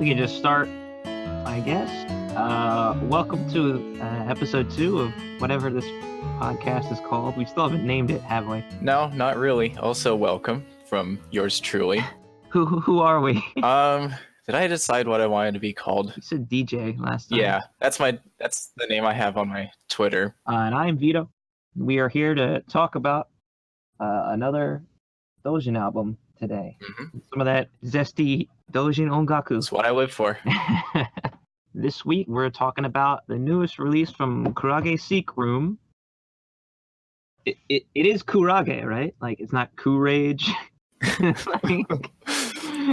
We can just start, I guess. Welcome to episode 2 of whatever this podcast is called. We still haven't named it, have we? No, not really. Also, welcome from yours truly. Who are we? Did I decide what I wanted to be called? You said DJ last time. Yeah, that's the name I have on my Twitter. And I'm Veto. We are here to talk about another Dojin album today. Mm-hmm. Some of that zesty Dojin ongaku. That's what I live for. This week we're talking about the newest release from Kurage Seek Room. It is kurage, right? Like, it's not courage.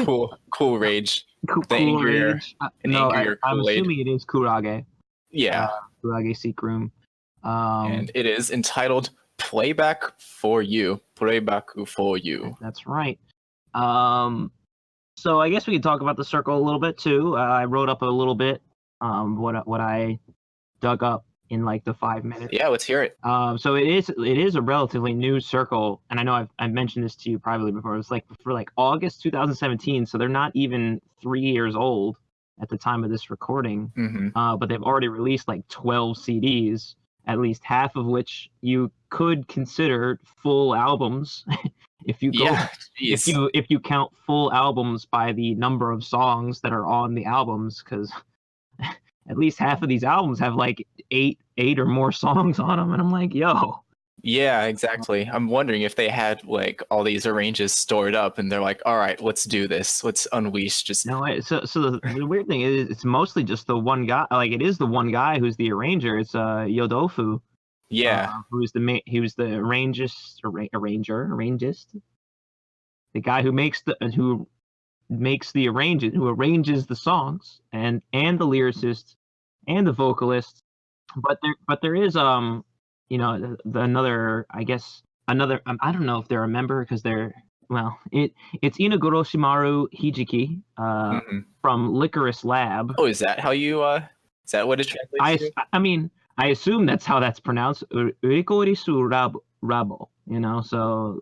Cool rage. Cool angrier, rage. I'm assuming it is kurage. Yeah. Kurage Seek Room. And it is entitled Playback for You. Playback for You. That's right. So I guess we could talk about the circle a little bit too. I wrote up a little bit what I dug up in like the 5 minutes. Yeah, let's hear it. So it is a relatively new circle, and I know I've mentioned this to you privately before. It's like for like August 2017, so they're not even 3 years old at the time of this recording. Mm-hmm. But they've already released like 12 CDs, at least half of which you could consider full albums. If you go, if you count full albums by the number of songs that are on the albums, because at least half of these albums have like eight or more songs on them, and I'm like, yo. Yeah, exactly. I'm wondering if they had like all these arranges stored up, and they're like, all right, let's do this. Let's unleash. Just no. So the weird thing is, it's mostly just the one guy. Like, it is the one guy who's the arranger. It's Yodofu. Yeah. Who's the arrangist, the guy who makes the who arranges the songs and the lyricist and the vocalist. But there is another, I don't know if they're a member, because it's Inagoro Shimaru Hijiki from Licorice Lab. Oh, is that how you is that what it translates to? I mean, I assume that's how that's pronounced. Urikorisu Rabo, so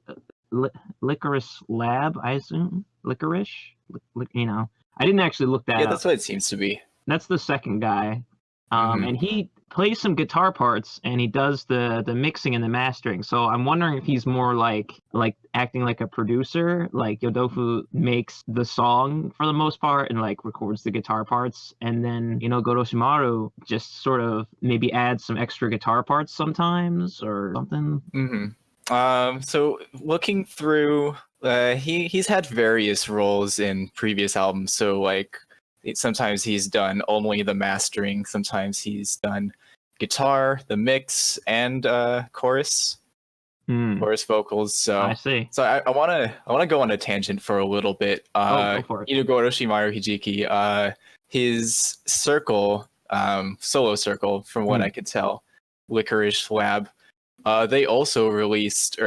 Licorice Lab, I assume. Licorice, I didn't actually look that up. Yeah, that's what it seems to be. That's the second guy. And he plays some guitar parts, and he does the mixing and the mastering. So I'm wondering if he's more like acting like a producer. Like, Yodofu makes the song for the most part and like records the guitar parts, and then Goroshimaru just sort of maybe adds some extra guitar parts sometimes or something. Mm-hmm. So looking through, he's had various roles in previous albums. So like, sometimes he's done only the mastering, sometimes he's done guitar, the mix, and chorus vocals. So I see. So I wanna go on a tangent for a little bit. Go for it. Inagoro Shimaru Hijiki, his circle, solo circle, from what I could tell, Licorice Lab. He also released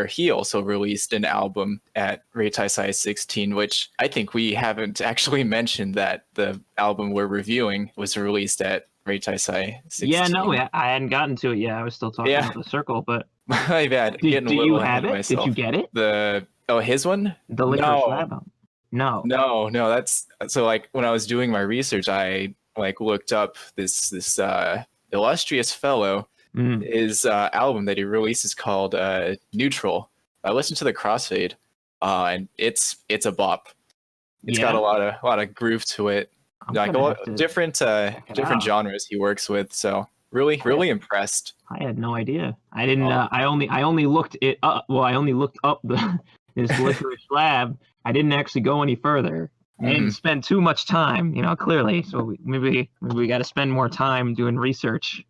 an album at Reitaisai 16, which I think we haven't actually mentioned that the album we're reviewing was released at Reitaisai 16. Yeah, no, I hadn't gotten to it yet. I was still talking about the circle, but my bad. Do you have it? Did you get it? His one? The Licorice Lab album? No. No. That's so, like, when I was doing my research, I like looked up this illustrious fellow. His album that he released is called Neutral. I listened to the crossfade, and it's a bop. It's got a lot of groove to it. Like different genres he works with. So really impressed. I had no idea. I didn't. I only looked it up. Well, I only looked up this Licorice Lab. I didn't actually go any further. I didn't spend too much time, clearly. So maybe we got to spend more time doing research.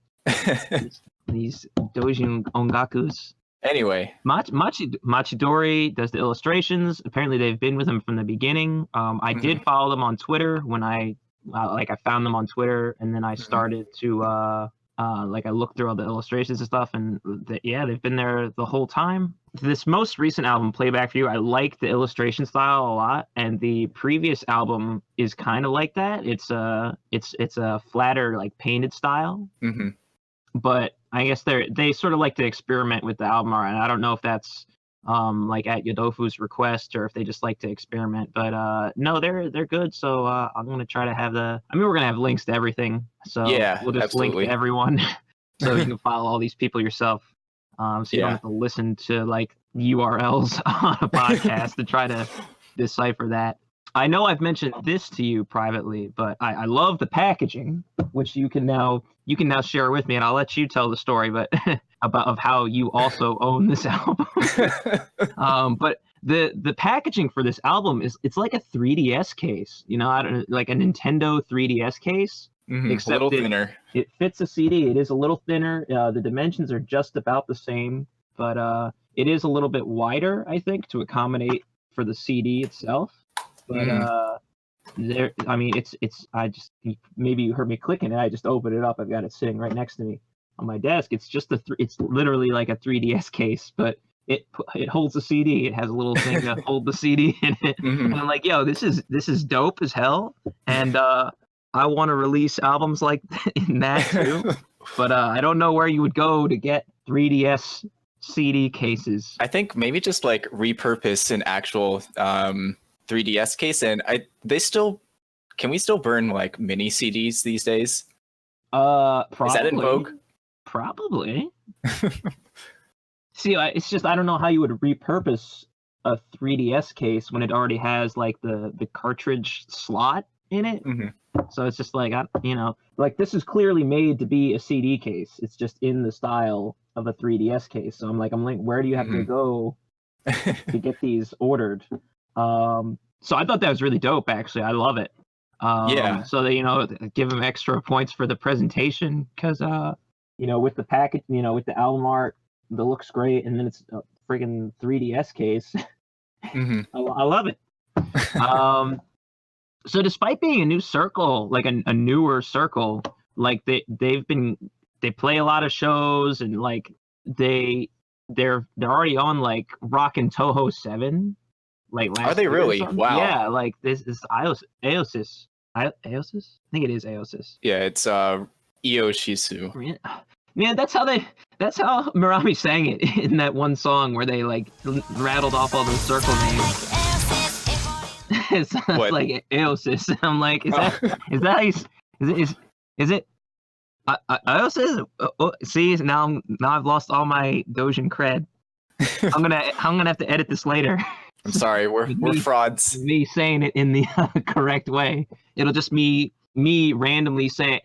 These Dojin ongakus. Anyway, Machidori does the illustrations. Apparently, they've been with him from the beginning. I did follow them on Twitter when I found them on Twitter, and then I started to I looked through all the illustrations and stuff, and they've been there the whole time. This most recent album, Playback for You, I like the illustration style a lot, and the previous album is kind of like that. It's a flatter, like, painted style. But I guess they sort of like to experiment with the album art, and I don't know if that's like at Yodofu's request, or if they just like to experiment. But no, they're good. So I'm gonna try to have we're gonna have links to everything. So we'll just link to everyone, so you can follow all these people yourself. So you don't have to listen to like URLs on a podcast to try to decipher that. I know I've mentioned this to you privately, but I love the packaging, which you can now share with me, and I'll let you tell the story, but of how you also own this album. But the packaging for this album it's like a 3DS case, like a Nintendo 3DS case, except a little thinner. It fits a CD. It is a little thinner. The dimensions are just about the same, but it is a little bit wider, I think, to accommodate for the CD itself. But maybe you heard me clicking it. I just opened it up. I've got it sitting right next to me on my desk. It's just it's literally like a 3DS case, but it holds a CD. It has a little thing to hold the CD in it. And I'm like, yo, this is dope as hell. And I want to release albums like in that too. But I don't know where you would go to get 3DS CD cases. I think maybe just like repurpose an actual 3DS case, and can we still burn like mini CDs these days? Probably. Is that in vogue? Probably. See, it's just I don't know how you would repurpose a 3DS case when it already has like the cartridge slot in it. So it's just like like this is clearly made to be a CD case. It's just in the style of a 3DS case. So I'm like, where do you have to go to get these ordered? So I thought that was really dope, actually. I love it. So they, give them extra points for the presentation because, with the package, with the album art, that looks great. And then it's a friggin' 3DS case. I love it. So despite being a new circle, like a newer circle, like they play a lot of shows, and like they're already on like Rockin' Toho 7. Like last Are they really? Wow. Yeah, like this is Aosis. Aosis? I think it is Aosis. Yeah, it's Ioshisu. Yeah, that's how Murami sang it in that one song where they like rattled off all those circle names. It's like Aosis. I'm like, is it Aosis? See, now I've lost all my Dojin cred. I'm gonna have to edit this later. I'm sorry, we're frauds. Me saying it in the correct way. It'll just me randomly saying.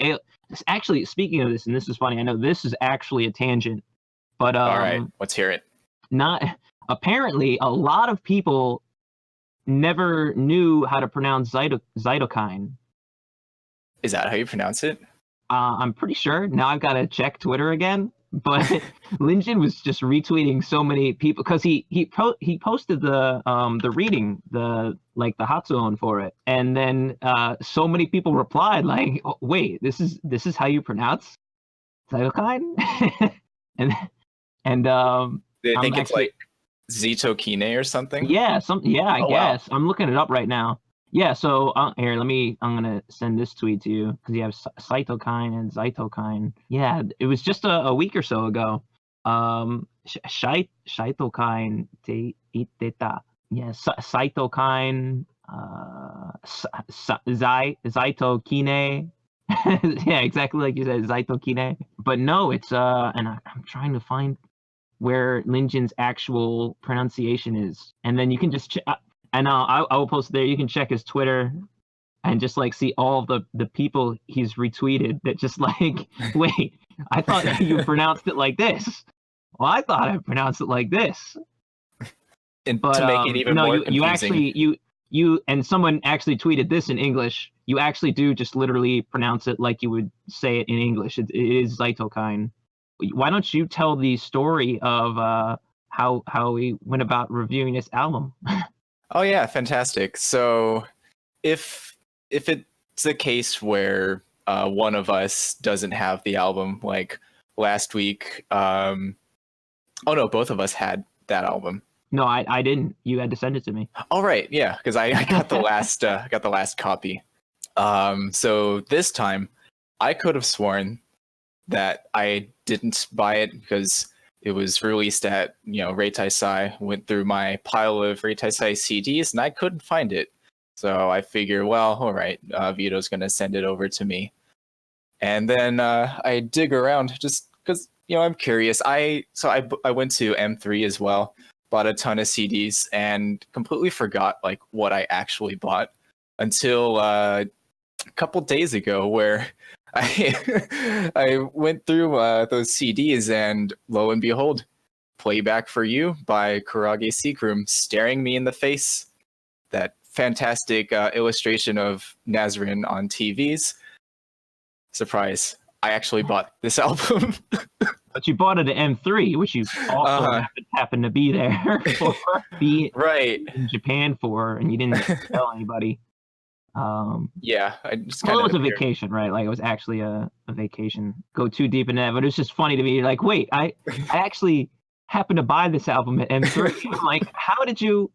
Actually, speaking of this, and this is funny. I know this is actually a tangent, but all right, let's hear it. Apparently, a lot of people never knew how to pronounce Zytokine. Is that how you pronounce it? I'm pretty sure. Now I've got to check Twitter again. But Linjin was just retweeting so many people because he posted the reading, the Hatsuon for it, and then so many people replied like, oh, wait, this is how you pronounce Zytokine? and they think it's like Zitokine or something. Yeah, I guess. Wow. I'm looking it up right now. Yeah, so here, I'm gonna send this tweet to you because you have cytokine and zytokine. Yeah, it was just a week or so ago. Cytokine te iteta. Yeah, cytokine. Zytokine. Yeah, exactly like you said, zytokine. But no, it's and I'm trying to find where Linjin's actual pronunciation is, and then you can just. And I will post it there. You can check his Twitter and just like see all of the people he's retweeted that just like, wait, I thought you pronounced it like this. Well, I thought I pronounced it like this. But to make it even more confusing. You and someone actually tweeted this in English. You actually do just literally pronounce it like you would say it in English. It is Zytokine. Why don't you tell the story of how we went about reviewing this album? Oh yeah, fantastic. So if it's a case where one of us doesn't have the album, like last week, oh no, both of us had that album. No, I didn't. You had to send it to me. All right, yeah, because I got the last copy. So this time, I could have sworn that I didn't buy it because it was released at, Reitaisai. Went through my pile of Reitaisai CDs and I couldn't find it. So I figured, well, all right, Vito's going to send it over to me. And then I dig around just because, I'm curious. I went to M3 as well, bought a ton of CDs and completely forgot like what I actually bought until a couple days ago where I went through those CDs and lo and behold, Playback for You by Kurage Seekrum staring me in the face. That fantastic illustration of Nazrin on TVs. Surprise, I actually bought this album. But you bought it at M3, which you also happened to be there for, right in Japan for, and you didn't tell anybody. Yeah, I just well, it was a vacation, right? Like it was actually a vacation. Go too deep in that, but it was just funny to me. Like, wait, I actually happened to buy this album at M3. I'm like, how did you?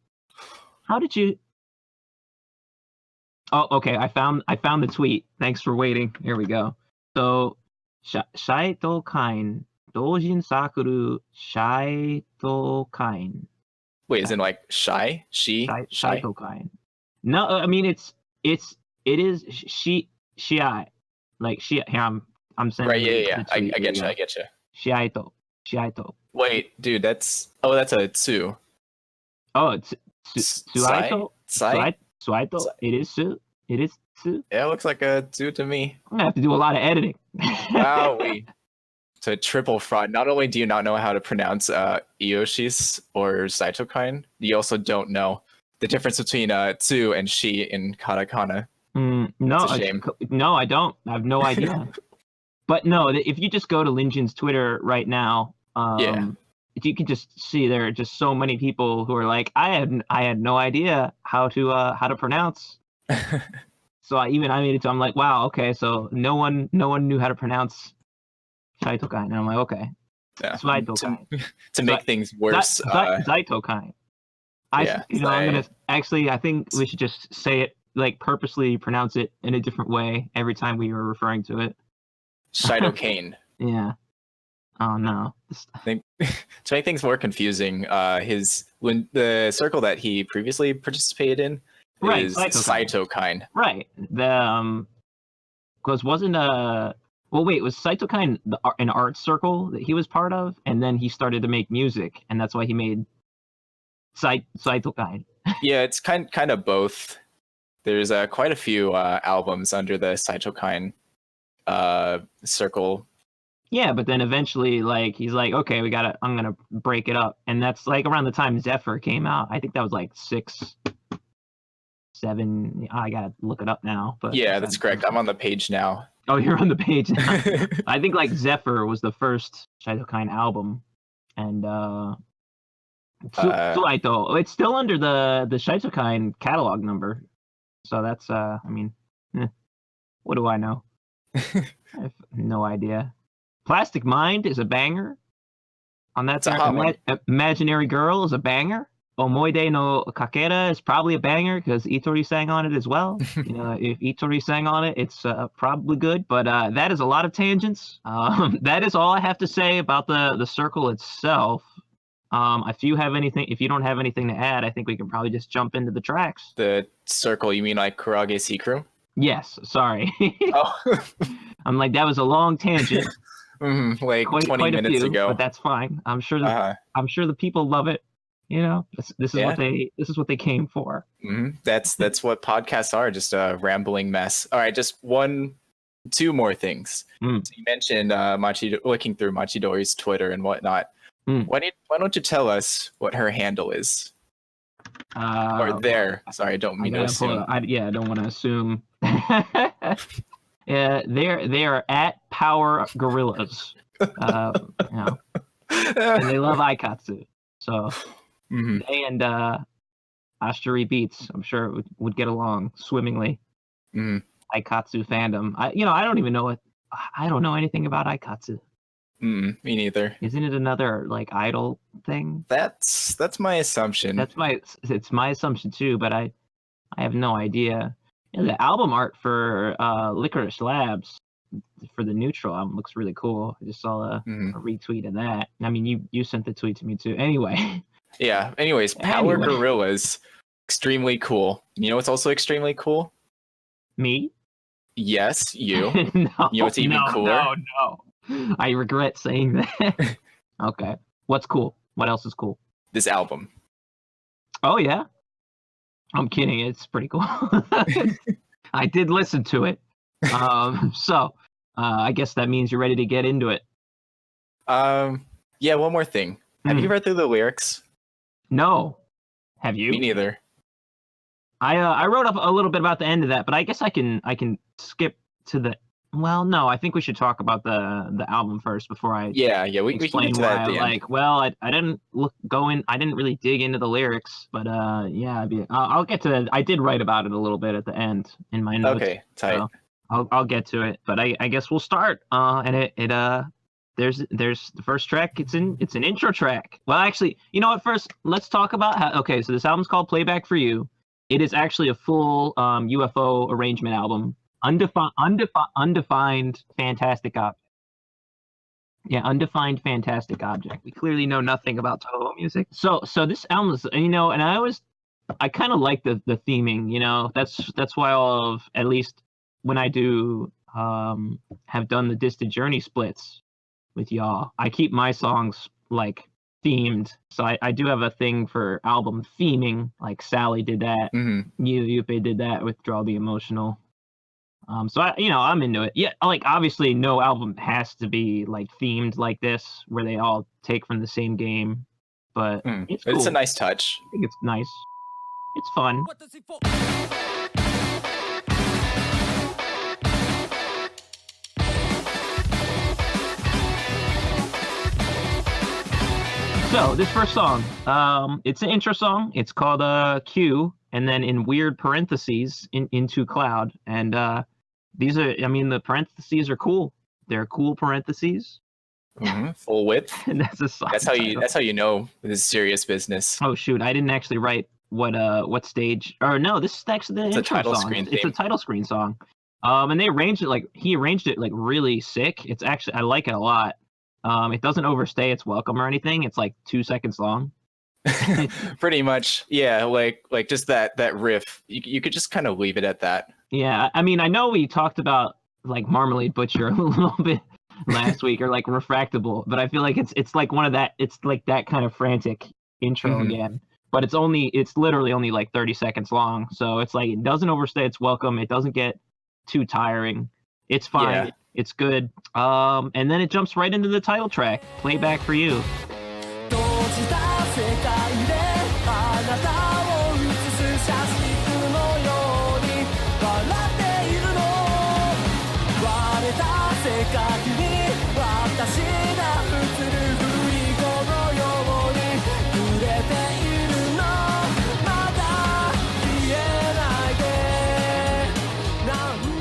Oh, okay. I found the tweet. Thanks for waiting. Here we go. So, Shaito Kain, Dojin Sakuru Shaito Kain. Wait, is it like shy? She? Shaito Kain. No, I mean it is Shiai. Like she. Here I'm sending. Right. Yeah. I get you. Shiaito. Wait, dude, that's a Tsu. Oh, it's Suaito. Suaito. It is Tsu. Yeah, it looks like a Tsu to me. I'm gonna have to do a lot of editing. Wow, it's a triple fraud. Not only do you not know how to pronounce Iyoshi's or Saitokain, you also don't know the difference between Tsu and Shi in katakana. No, it's a shame. No, I don't. I have no idea. But no, if you just go to Linjin's Twitter right now, you can just see there are just so many people who are like, I had no idea how to pronounce. So I made it to. I'm like, wow, okay, so no one knew how to pronounce Shaitokai, and I'm like, okay, Suaitokai. To make things worse, Zaitokai. I'm gonna actually. I think we should just say it, like purposely pronounce it in a different way every time we were referring to it. Shaitokane. Yeah. Oh no. To make things more confusing, the circle that he previously participated in is Saitokine. Right. Because was Saitokine an art circle that he was part of, and then he started to make music, and that's why he made Saitokine. Yeah, it's kind of both. There's quite a few albums under the Saitokine circle. Yeah, but then eventually, like, he's like, okay, I'm gonna break it up, and that's like around the time Zephyr came out. I think that was like 6, 7. I gotta look it up now. But yeah, that's correct. I'm on the page now. Oh, you're on the page now. I think like Zephyr was the first Shaitokine album, and Suaito, it's still under the Shaitokine catalog number. So that's what do I know? I have no idea. Plastic Mind is a banger. On that side, Imaginary Girl is a banger. Omoide no Kakera is probably a banger because Itori sang on it as well. If Itori sang on it, it's probably good. But that is a lot of tangents. That is all I have to say about the circle itself. If you don't have anything to add, I think we can probably just jump into the tracks. The circle, you mean like Kurage Seekrum? Yes, sorry. Oh. I'm like, that was a long tangent. Like quite 20 minutes ago. But that's fine. I'm sure the people love it. This is what they came for. Mm-hmm. That's what podcasts are, just a rambling mess. All right, just 2 more things. So you mentioned looking through Machidori's Twitter and whatnot. Why don't you tell us what her handle is? Sorry, I don't mean to assume. I don't want to assume. Yeah, they are at Power Gorillas. And they love Aikatsu. So they and Ashtori Beats, I'm sure would get along swimmingly. Aikatsu fandom. I don't know anything about Aikatsu. Me neither. Isn't it another like idol thing? That's my assumption. It's my assumption too, but I have no idea. The album art for Licorice Labs for the Neutral album looks really cool. I just saw a retweet of that. I mean, you sent the tweet to me too. Anyway. Yeah. Anyways, Power Gorillas, extremely cool. You know what's also extremely cool? Me? Yes, you. No, you know what's even cooler? No. I regret saying that. Okay. What's cool? What else is cool? This album. Oh, yeah? I'm kidding. It's pretty cool. I did listen to it. So I guess that means you're ready to get into it. Yeah, one more thing. Have you read through the lyrics? No. Have you? Me neither. I wrote up a little bit about the end of that, but I guess I can skip to the. Well, no, I think we should talk about the album first before I. Yeah, we can get to that at the end. Well, I didn't I didn't really dig into the lyrics, but yeah, I'll get to that. I did write about it a little bit at the end in my notes. Okay, tight. So I'll get to it, but I guess we'll start. And there's the first track. It's an intro track. Well, actually, you know what? First, let's talk about how. Okay, so this album's called Playback for You. It is actually a full UFO arrangement album. Undefined fantastic object. Yeah, undefined fantastic object. We clearly know nothing about Toho music. So this album is, and I kind of like the theming. That's why all of, at least when I do have done the Distant Journey splits with y'all, I keep my songs like themed. So I do have a thing for album theming. Like Sally did that. Yupe did that with Draw the Emotional. So I'm into it. Yeah, like obviously no album has to be like themed like this, where they all take from the same game. But it's cool. It's a nice touch. I think it's nice. It's fun. So this first song, it's an intro song. It's called Q, and then in weird parentheses into Cloud. And these are, the parentheses are cool. They're cool parentheses. Full width. And that's a song. That's how you know this is serious business. Oh shoot, I didn't actually write what stage. Or no, this is actually the intro song. It's a title screen song. And they arranged it he arranged it like really sick. It's actually, I like it a lot. It doesn't overstay its welcome or anything. It's like 2 seconds long. Pretty much, yeah. Like just that riff. You could just kind of leave it at that. Yeah, I know we talked about like Marmalade Butcher a little bit last week, or like Refractable, but I feel like it's like one of that. It's like that kind of frantic intro again. But it's literally only like 30 seconds long, so it's like it doesn't overstay its welcome. It doesn't get too tiring. It's fine. Yeah. It's good. And then it jumps right into the title track, Playback for You.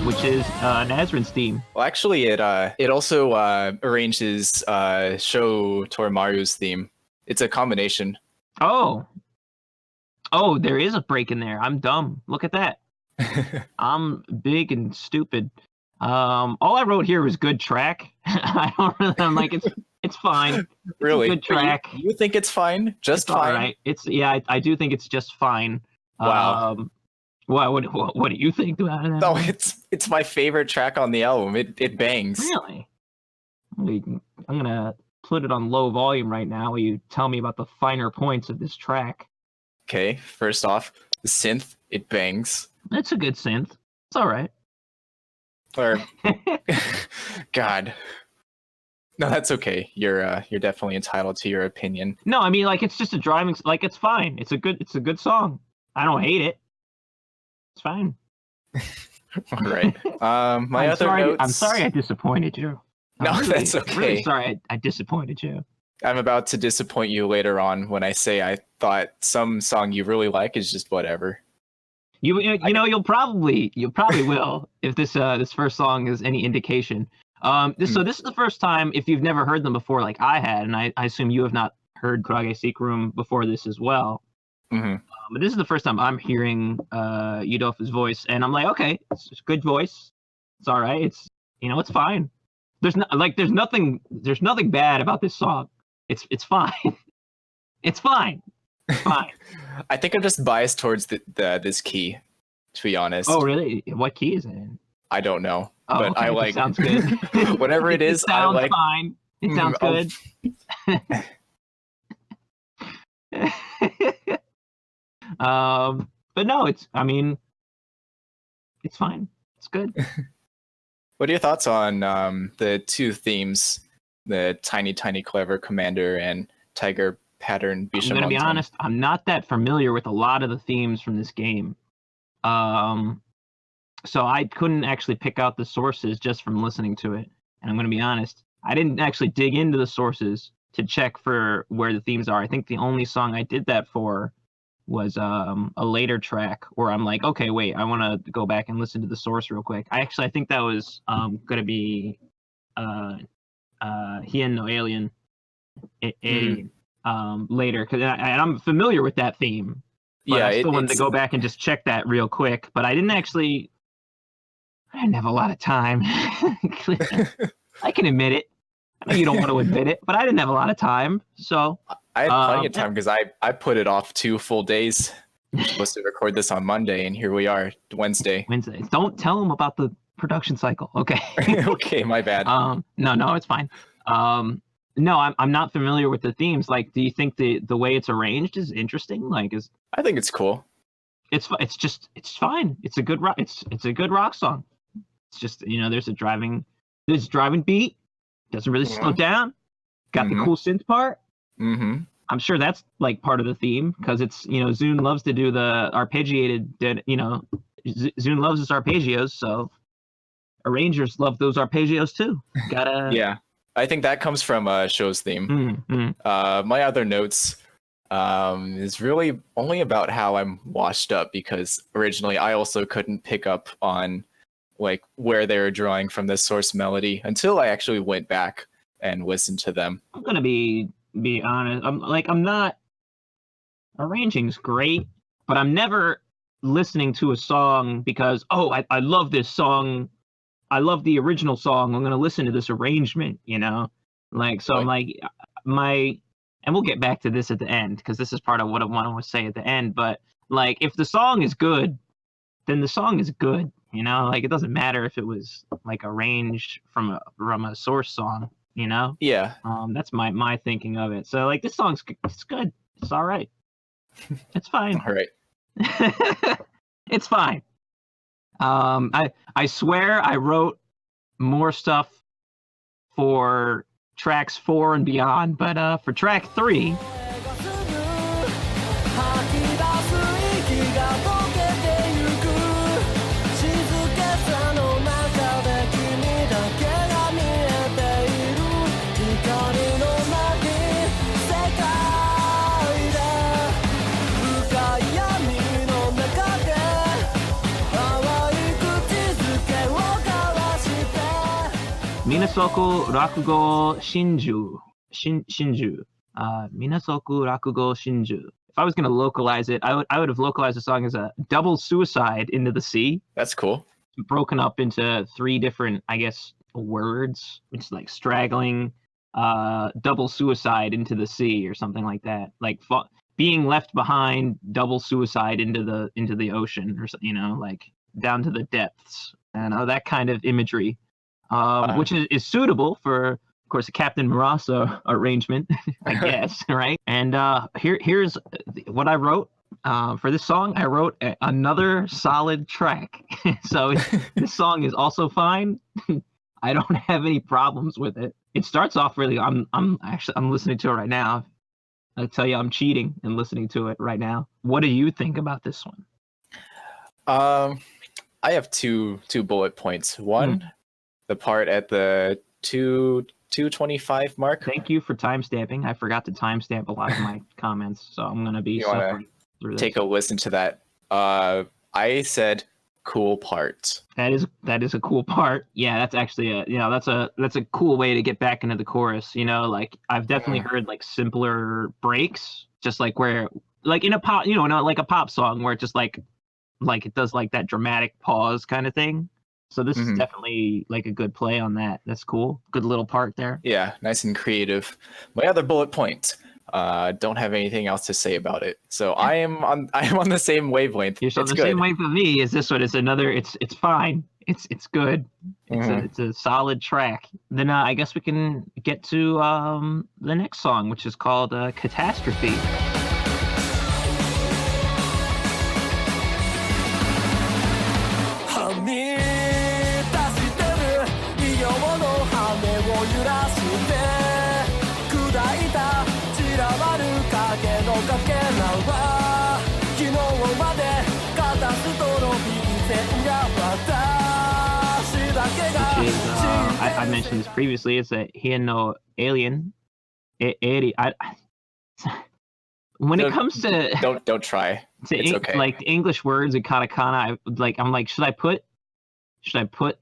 Which is Nazrin's theme. Well, actually, it also arranges Sho Torimaru's theme. It's a combination. Oh, there is a break in there. I'm dumb. Look at that. I'm big and stupid. All I wrote here was good track. I'm like, it's fine. Really? Good track. You think it's fine? Just it's fine? All right. I do think it's just fine. Wow. What do you think about it? No, it's my favorite track on the album. It bangs. Really? I'm gonna put it on low volume right now while you tell me about the finer points of this track. Okay, first off, the synth, it bangs. It's a good synth. It's all right. Or God. No, that's okay. You're definitely entitled to your opinion. No, like it's just a driving, like it's fine. It's a good song. I don't hate it. It's fine. All right. I'm sorry I disappointed you. That's okay. I'm really sorry I disappointed you. I'm about to disappoint you later on when I say I thought some song you really like is just whatever. You'll probably will if this first song is any indication. So this is the first time, if you've never heard them before, like I had, and I assume you have not heard Kurage Secrum before this as well. But this is the first time I'm hearing Yudofa's voice, and I'm like, okay, it's a good voice. It's all right. You know, it's fine. There's nothing bad about this song. It's fine. It's fine. It's fine. I think I'm just biased towards this key, to be honest. Oh, really? What key is it in? I don't know, oh, but okay. I like. Sounds good. Whatever it is, sounds I like. Fine. It sounds good. But no, it's fine. It's good. What are your thoughts on the two themes, the Tiny Clever Commander and Tiger Pattern Bishamon? I'm gonna be honest, I'm not that familiar with a lot of the themes from this game. So I couldn't actually pick out the sources just from listening to it. And I'm gonna be honest, I didn't actually dig into the sources to check for where the themes are. I think the only song I did that for was a later track where I'm like, okay, wait, I want to go back and listen to the source real quick. I think that was gonna be Hien no Alien later, because I'm familiar with that theme. But I still wanted to go back and just check that real quick. But I didn't have a lot of time. I can admit it. I know you don't want to admit it, but I didn't have a lot of time. So I had plenty of time because I put it off 2 full days. We're supposed to record this on Monday, and here we are, Wednesday. Don't tell them about the production cycle, okay? Okay, my bad. No, it's fine. No, I'm not familiar with the themes. Like, do you think the way it's arranged is interesting? Like, I think it's cool. It's fine. It's a good rock. It's a good rock song. It's just, there's a driving beat. Doesn't really slow down. Got the cool synth part. Mm-hmm. I'm sure that's like part of the theme because it's, Zune loves to do the arpeggiated. Zune loves his arpeggios, so arrangers love those arpeggios too. Yeah, I think that comes from show's theme. My other notes is really only about how I'm washed up because originally I also couldn't pick up on like where they were drawing from the source melody until I actually went back and listened to them. I'm gonna be honest. I'm not. Arranging's great, but I'm never listening to a song because I love this song. I love the original song. I'm gonna listen to this arrangement. Like so. Right. I'm like and we'll get back to this at the end because this is part of what I want to say at the end. But like, if the song is good, then the song is good. Like, it doesn't matter if it was like arranged from a source song. Yeah. That's my thinking of it. So like, this song's it's good. It's all right. It's fine. All right. It's fine. I swear I wrote more stuff for tracks 4 and beyond, but for track 3. Minasoku Rakugo Shinju. Minasoku Rakugo Shinju. If I was going to localize it, I would have localized the song as a double suicide into the sea. That's cool. Broken up into 3 different, I guess, words. It's like straggling, double suicide into the sea or something like that. Like being left behind, double suicide into the ocean, or like down to the depths, and that kind of imagery. Which is suitable for, of course, a Captain Murasa arrangement, I guess, right? And here's what I wrote for this song. I wrote another solid track. So this song is also fine. I don't have any problems with it. It starts off really. I'm listening to it right now. I'll tell you, I'm cheating and listening to it right now. What do you think about this one? I have two bullet points. One. The part at the 2:25 mark. Thank you for timestamping. I forgot to timestamp a lot of my comments, so I'm gonna be suffering through this. Take a listen to that. I said cool part. That is a cool part. Yeah, that's actually that's a cool way to get back into the chorus. Like, I've definitely heard like simpler breaks, just like where like in a pop, like a pop song where it just like it does like that dramatic pause kind of thing. So this is definitely like a good play on that. That's cool. Good little part there. Yeah, nice and creative. My other bullet point. Don't have anything else to say about it. So I am on the same wavelength. You're on the same wavelength with me. Is this one? It's another. It's fine. It's good. It's a solid track. Then I guess we can get to the next song, which is called Catastrophe. I mentioned this previously. It's a Hien alien. When it comes to don't try. It's okay. Like English words and katakana, I'm like, should I put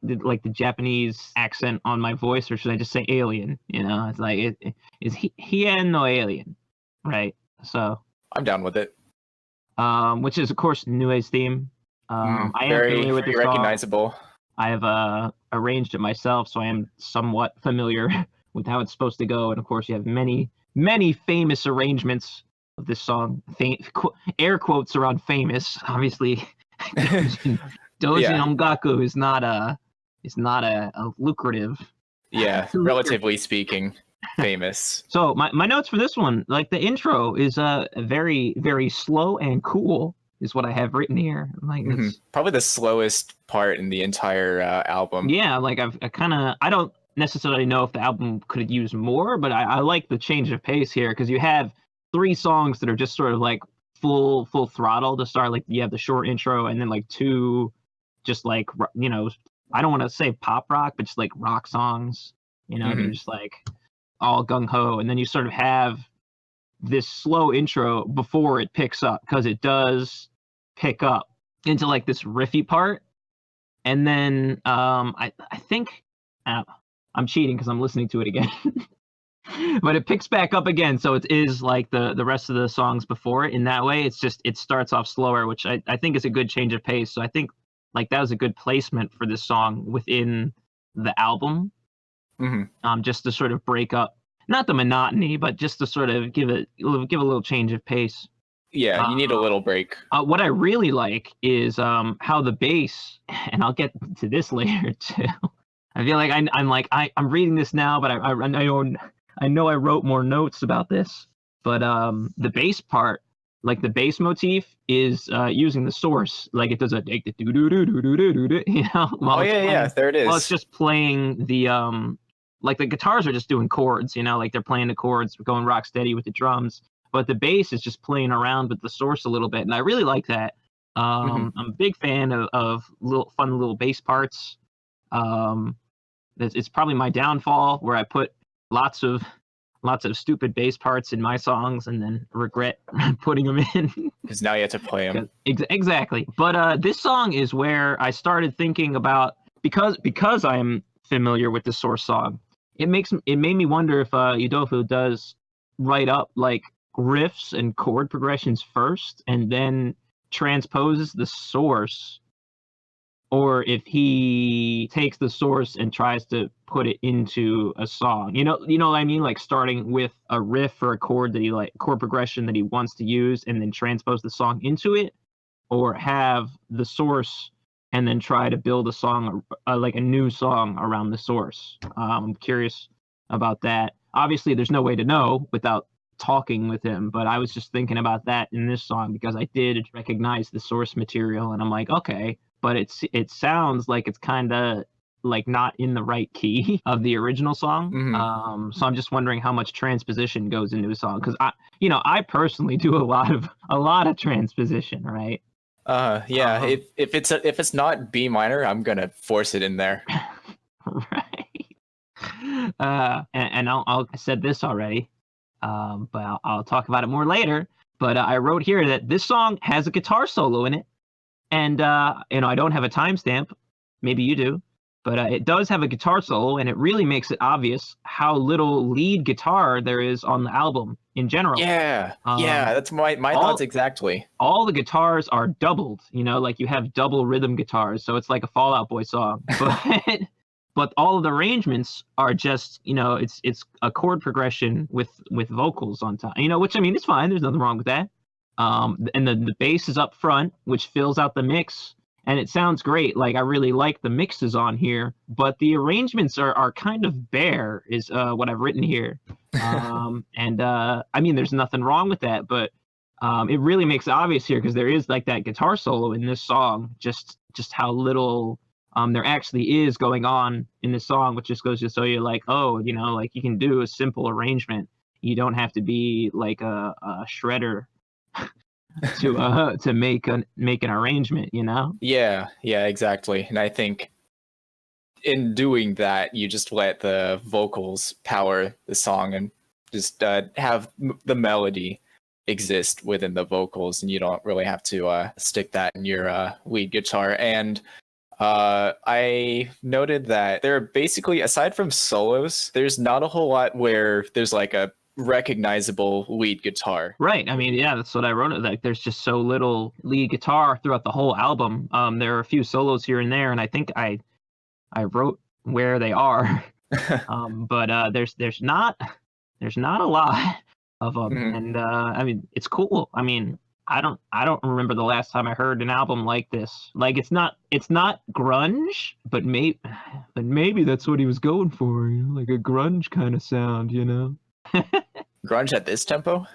the Japanese accent on my voice, or should I just say alien? You know, it's like it's Hien alien, right? So I'm down with it. Which is of course Nue's theme. I am familiar with the song. Recognizable. I have arranged it myself, so I am somewhat familiar with how it's supposed to go. And of course, you have many famous arrangements of this song. Air quotes around famous. Obviously, Dojin Ongaku is not a lucrative. Yeah, relatively speaking, famous. So my notes for this one, like the intro is very, very slow and cool. Is what I have written here. Like it's probably the slowest part in the entire album. Yeah, like I don't necessarily know if the album could have used more, but I like the change of pace here because you have 3 songs that are just sort of like full throttle to start. Like you have the short intro and then like 2 just like, you know, I don't want to say pop rock, but just like rock songs, you know, they're just like all gung-ho. And then you sort of have this slow intro before it picks up, because it does pick up into like this riffy part. And then I think I'm cheating because I'm listening to it again. But it picks back up again, so it is like the rest of the songs before it. In that way, it's just it starts off slower, which I think is a good change of pace. So I think like that was a good placement for this song within the album, just to sort of break up, not the monotony, but just to sort of give a little change of pace. Yeah, you need a little break. What I really like is how the bass, and I'll get to this later too. I feel like I'm reading this now, but I know I wrote more notes about this. But the bass part, like the bass motif, is using the source. Like it does a do do do do do do do, you know. There it is. Well, it's just playing the like the guitars are just doing chords, you know, like they're playing the chords, going rock steady with the drums. But the bass is just playing around with the source a little bit, and I really like that. I'm a big fan of fun little bass parts. It's probably my downfall, where I put lots of stupid bass parts in my songs and then regret putting them in. Because now you have to play them. Exactly. But this song is where I started thinking about, because I am familiar with the source song, it made me wonder if Yudofu does write up like riffs and chord progressions first and then transposes the source, or if he takes the source and tries to put it into a song. You know what I mean? Like starting with a riff or a chord progression that he wants to use, and then transpose the song into it, or have the source and then try to build a song, like a new song around the source. I'm curious about that. Obviously, there's no way to know without talking with him, but I was just thinking about that in this song because I did recognize the source material, and I'm like, okay, but it sounds like it's kind of like not in the right key of the original song. So I'm just wondering how much transposition goes into a song, because I personally do a lot of transposition, right? If it's not B minor, I'm gonna force it in there. Right. And I said this already, but I'll talk about it more later. But I wrote here that this song has a guitar solo in it, and I don't have a timestamp. Maybe you do. But it does have a guitar solo, and it really makes it obvious how little lead guitar there is on the album in general. Yeah, that's my thoughts exactly. All the guitars are doubled, like you have double rhythm guitars, so it's like a Fall Out Boy song. But all of the arrangements are just, it's a chord progression with vocals on top, which, I mean, it's fine. There's nothing wrong with that. And the bass is up front, which fills out the mix. And it sounds great. Like, I really like the mixes on here, but the arrangements are kind of bare, is what I've written here. I mean, there's nothing wrong with that, but it really makes it obvious here, because there is like that guitar solo in this song, just how little there actually is going on in this song, which just goes to show you, like, oh, like, you can do a simple arrangement. You don't have to be like a shredder to make an arrangement, Yeah, exactly. And I think in doing that, you just let the vocals power the song and just have the melody exist within the vocals, and you don't really have to stick that in your lead guitar. And I noted that there are basically, aside from solos, there's not a whole lot where there's like a recognizable lead guitar. Right. I mean, yeah, that's what I wrote. Like, there's just so little lead guitar throughout the whole album. There are a few solos here and there, and I think I wrote where they are. But there's not a lot of them, and I mean, it's cool. I mean, I don't remember the last time I heard an album like this. Like, it's not grunge, but maybe that's what he was going for, like a grunge kind of sound, Grunge at this tempo?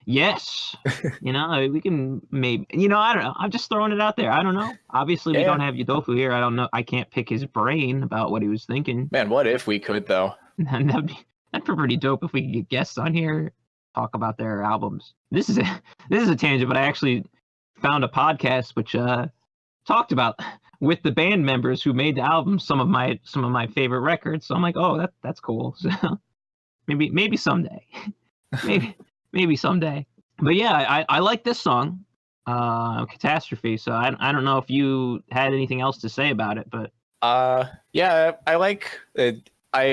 Yes. We can maybe, I don't know. I'm just throwing it out there. I don't know. Obviously, we don't have Yudofu here. I don't know. I can't pick his brain about what he was thinking. Man, what if we could, though? That'd be pretty dope if we could get guests on here, talk about their albums. This is a tangent, but I actually found a podcast which talked about, with the band members who made the album, some of my favorite records. So I'm like, oh, that's cool. So maybe someday. maybe someday. But yeah, I like this song, Catastrophe. So I don't know if you had anything else to say about it, but yeah, I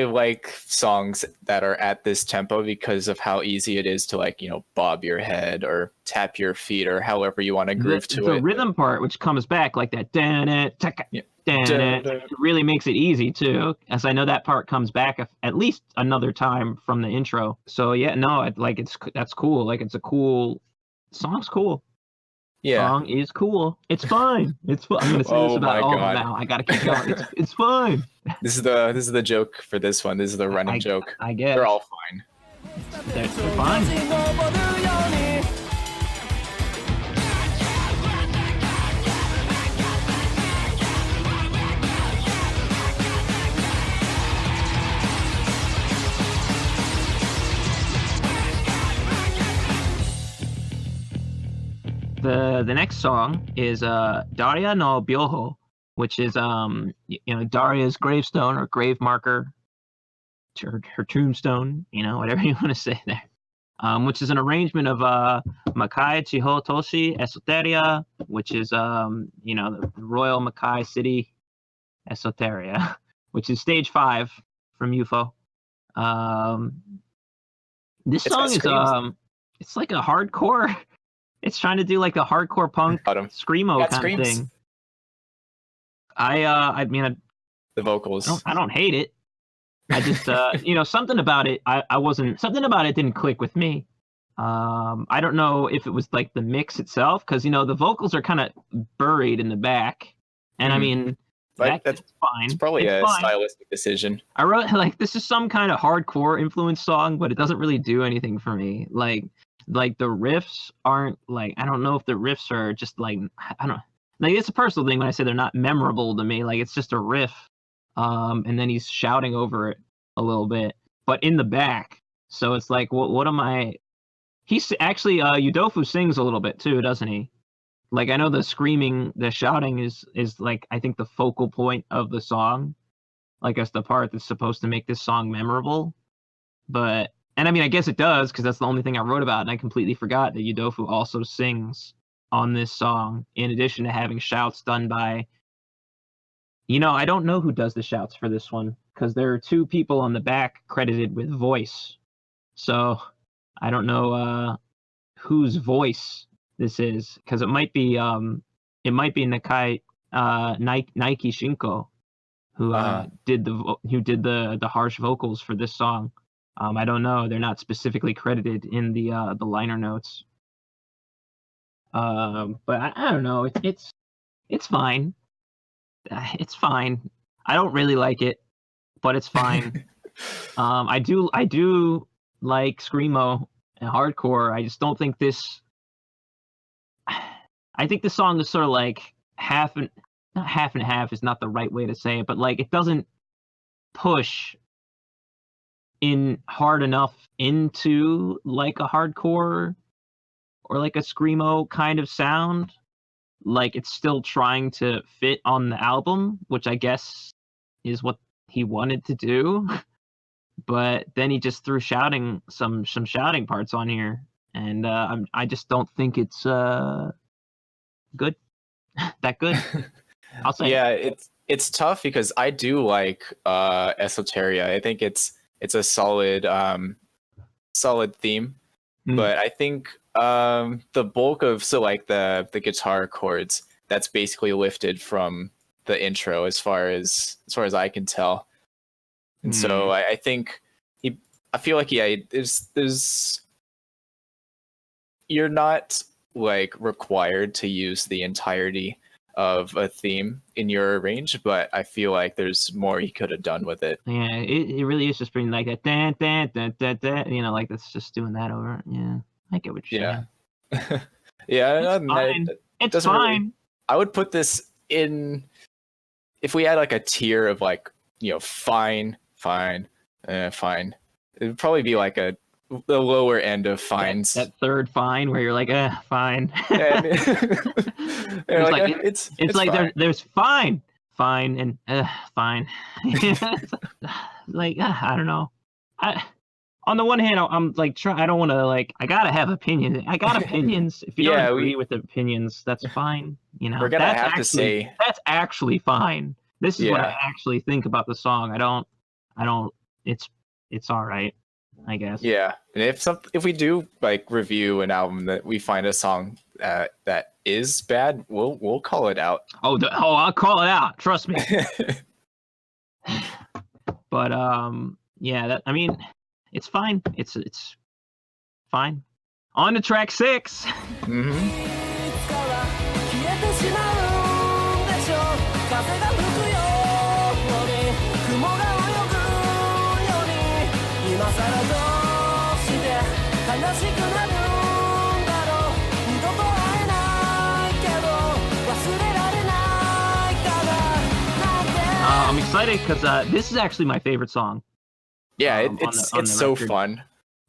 like songs that are at this tempo because of how easy it is to, like, bob your head or tap your feet or however you want to groove to it. The rhythm part, which comes back like that, it really makes it easy too, as I know that part comes back at least another time from the intro. So yeah, no, that's cool. Like, it's a cool song's cool. Yeah, song is cool. It's fine. It's fun. I'm gonna say this about all of them now. I gotta keep going. It's fine. This is the joke for this one. This is the running joke. I guess they're all fine. They're fine. The next song is Daria no Byoho, which is Daria's gravestone or grave marker, her tombstone, whatever you want to say there, which is an arrangement of Makai Chiho Toshi Esoteria, which is the Royal Makai City Esoteria, which is stage 5 from UFO. This song is it's like a hardcore. It's trying to do like a hardcore punk screamo kind of thing. I mean, the vocals. I don't hate it. I just something about it. Something about it didn't click with me. I don't know if it was like the mix itself, because the vocals are kind of buried in the back, and I mean, that's fine. It's probably a stylistic decision. I wrote like, this is some kind of hardcore influence song, but it doesn't really do anything for me. Like the riffs aren't like, I don't know if the riffs are just like, I don't like, it's a personal thing when I say they're not memorable to me. Like, it's just a riff, and then he's shouting over it a little bit, but in the back. So it's like, what am I? He's actually Yudofu sings a little bit too, doesn't he? Like, I know the screaming, the shouting is like, I think the focal point of the song. Like, that's the part that's supposed to make this song memorable. But and I mean, I guess it does, because that's the only thing I wrote about, and I completely forgot that Yudofu also sings on this song, in addition to having shouts done by I don't know who does the shouts for this one because there are 2 people on the back credited with voice. So I don't know whose voice this is because it might be Nike Shinko who did the harsh vocals for this song. I don't know. They're not specifically credited in the liner notes. But I don't know. It's fine. It's fine. I don't really like it, but it's fine. I do like screamo and hardcore. I just don't think this. I think the song is sort of like not half and half is not the right way to say it, but like it doesn't push in hard enough into like a hardcore or like a screamo kind of sound. Like it's still trying to fit on the album, which I guess is what he wanted to do. But then he just threw some shouting parts on here, and I just don't think it's good. That good. I'll say. Yeah, it's tough because I do like Esoteria. I think it's a solid theme, but I think the bulk of the guitar chords, that's basically lifted from the intro as far as I can tell. And so I think I feel like there's you're not like required to use the entirety of a theme in your range, but I feel like there's more he could have done with it. Yeah, it really is just bringing like that dan dan dan dan dan, like that's just doing that over. Yeah, I get what you're saying. Yeah, it's fine. It's fine. Really, I would put this in if we had like a tier of like fine. It would probably be like the lower end of fines. That third fine where you're like, fine. It's like fine. there's fine, and fine. Like I don't know. On the one hand, I'm like I don't want to like. I gotta have opinions. I got opinions. If you don't agree with the opinions, that's fine. We're gonna have to say that's actually fine. This is what I actually think about the song. I don't. It's all right, I guess. Yeah, and if we do like review an album that we find a song that is bad, we'll call it out. I'll call it out. Trust me. But yeah, it's fine. It's fine. On to track 6. I'm excited because this is actually my favorite song. Yeah, it's so fun.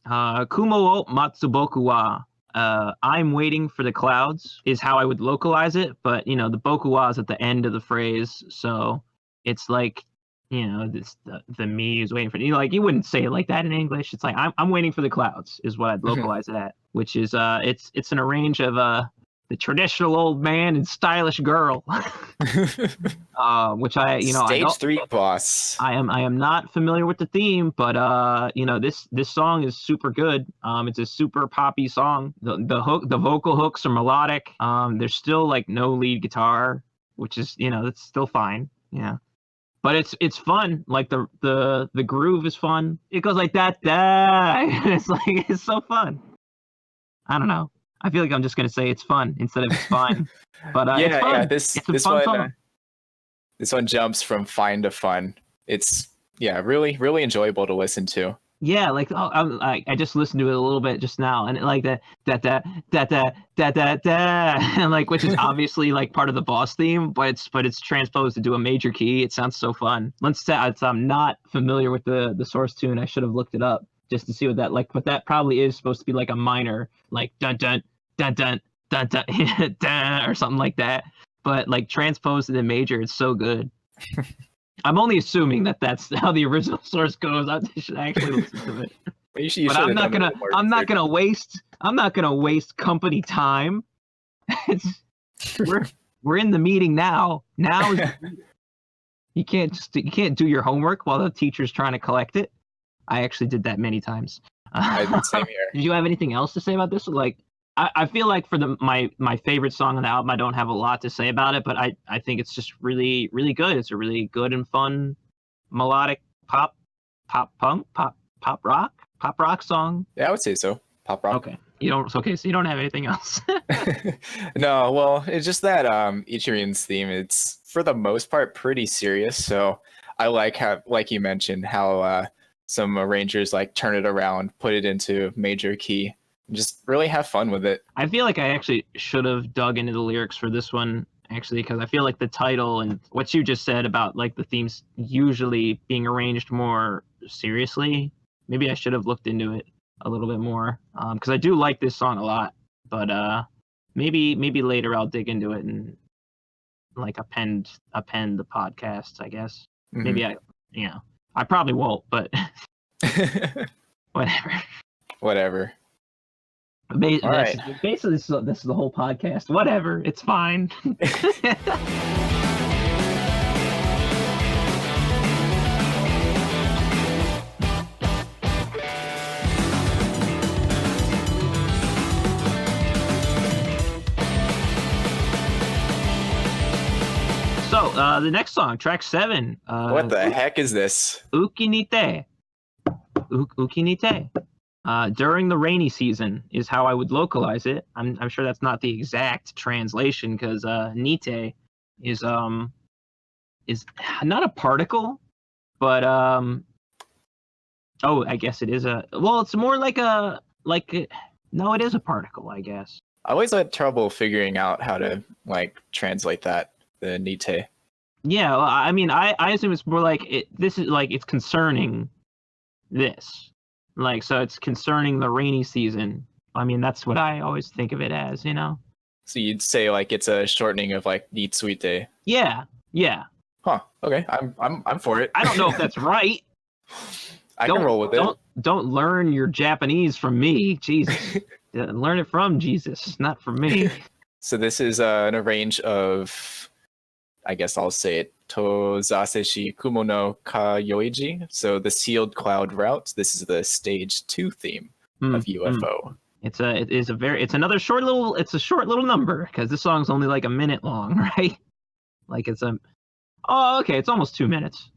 Kumou matsu boku wa, I'm waiting for the clouds is how I would localize it, but the boku wa is at the end of the phrase, so it's like the me is waiting for like you wouldn't say it like that in English. It's like I'm waiting for the clouds is what I'd localize it at, which is it's an arrange of the traditional old man and stylish girl, which Stage 3 boss. I am not familiar with the theme, but this song is super good. It's a super poppy song. The vocal hooks are melodic. There's still like no lead guitar, which is that's still fine. Yeah, but it's fun. Like the groove is fun. It goes like that. It's so fun. I don't know. I feel like I'm just gonna say it's fun instead of it's fine. But it's fun. Yeah, this one jumps from fine to fun. It's really, really enjoyable to listen to. Yeah, like I just listened to it a little bit just now, and like that, and like which is obviously like part of the boss theme, but it's transposed into a major key. It sounds so fun. I'm not familiar with the source tune. I should have looked it up just to see what that like, but that probably is supposed to be like a minor, like dun dun dun dun dun dun, dun or something like that. But like transposed into major, it's so good. I'm only assuming that that's how the original source goes. I should actually listen to it. But I'm not gonna waste company time. We're in the meeting now. Now is You can't do your homework while the teacher's trying to collect it. I actually did that many times. Same here. Did you have anything else to say about this? Like, I feel like for my favorite song on the album, I don't have a lot to say about it, but I think it's just really, really good. It's a really good and fun melodic pop rock song. Yeah, I would say so. Pop rock. Okay. So you don't have anything else. No, well, it's just that Ichirin's theme, it's for the most part pretty serious. So I like you mentioned, how some arrangers like turn it around, put it into major key, and just really have fun with it. I feel like I actually should have dug into the lyrics for this one, actually, because I feel like the title and what you just said about like the themes usually being arranged more seriously, maybe I should have looked into it a little bit more, because I do like this song a lot, but maybe later I'll dig into it and like append the podcast, I guess. Mm-hmm. Maybe I probably won't, but whatever. Basically, this is the whole podcast. Whatever, it's fine. So, the next song, track 7. What the heck is this? Uki ni te. Uki ni te. During the rainy season is how I would localize it. I'm sure that's not the exact translation, because nite is not a particle, but I guess it is it's more like no, it is a particle, I guess. I always had trouble figuring out how to like translate that, the nite. Yeah, well, I mean, I assume it's more like this is like it's concerning this. Like, so it's concerning the rainy season. I mean, that's what I always think of it as, you know? So you'd say like it's a shortening of like nitsuite. Yeah. Huh. Okay. I'm for it. I don't know if that's right. I can roll with it. Don't learn your Japanese from me. Jesus. Learn it from Jesus, not from me. So this is an arrange of, I guess I'll say it, Tozaseshi Kumo no Kayoiji. So the sealed cloud route. This is the stage 2 theme of UFO. It's a short little number, because this song's only like a minute long, right? Like it's it's almost 2 minutes.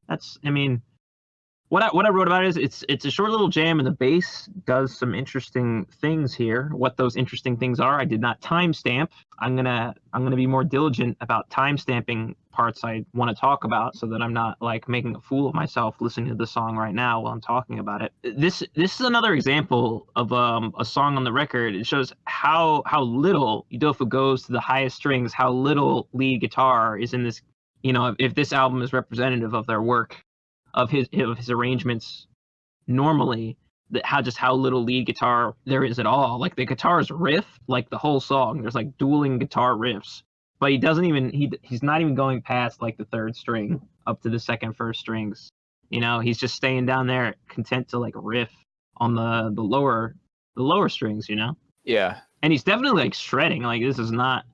What I wrote about it is it's a short little jam, and the bass does some interesting things here. What those interesting things are, I did not timestamp. I'm gonna be more diligent about timestamping parts I want to talk about, so that I'm not like making a fool of myself listening to the song right now while I'm talking about it. This is another example of a song on the record. It shows how little Idofu goes to the highest strings, how little lead guitar is in this. You know, if this album is representative of their work, of his arrangements normally, how little lead guitar there is at all. Like the guitars riff like the whole song. There's like dueling guitar riffs, but he's not even going past like the third string up to the second, first strings. You know, he's just staying down there, content to like riff on the lower strings. You know. Yeah. And he's definitely like shredding. Like this is not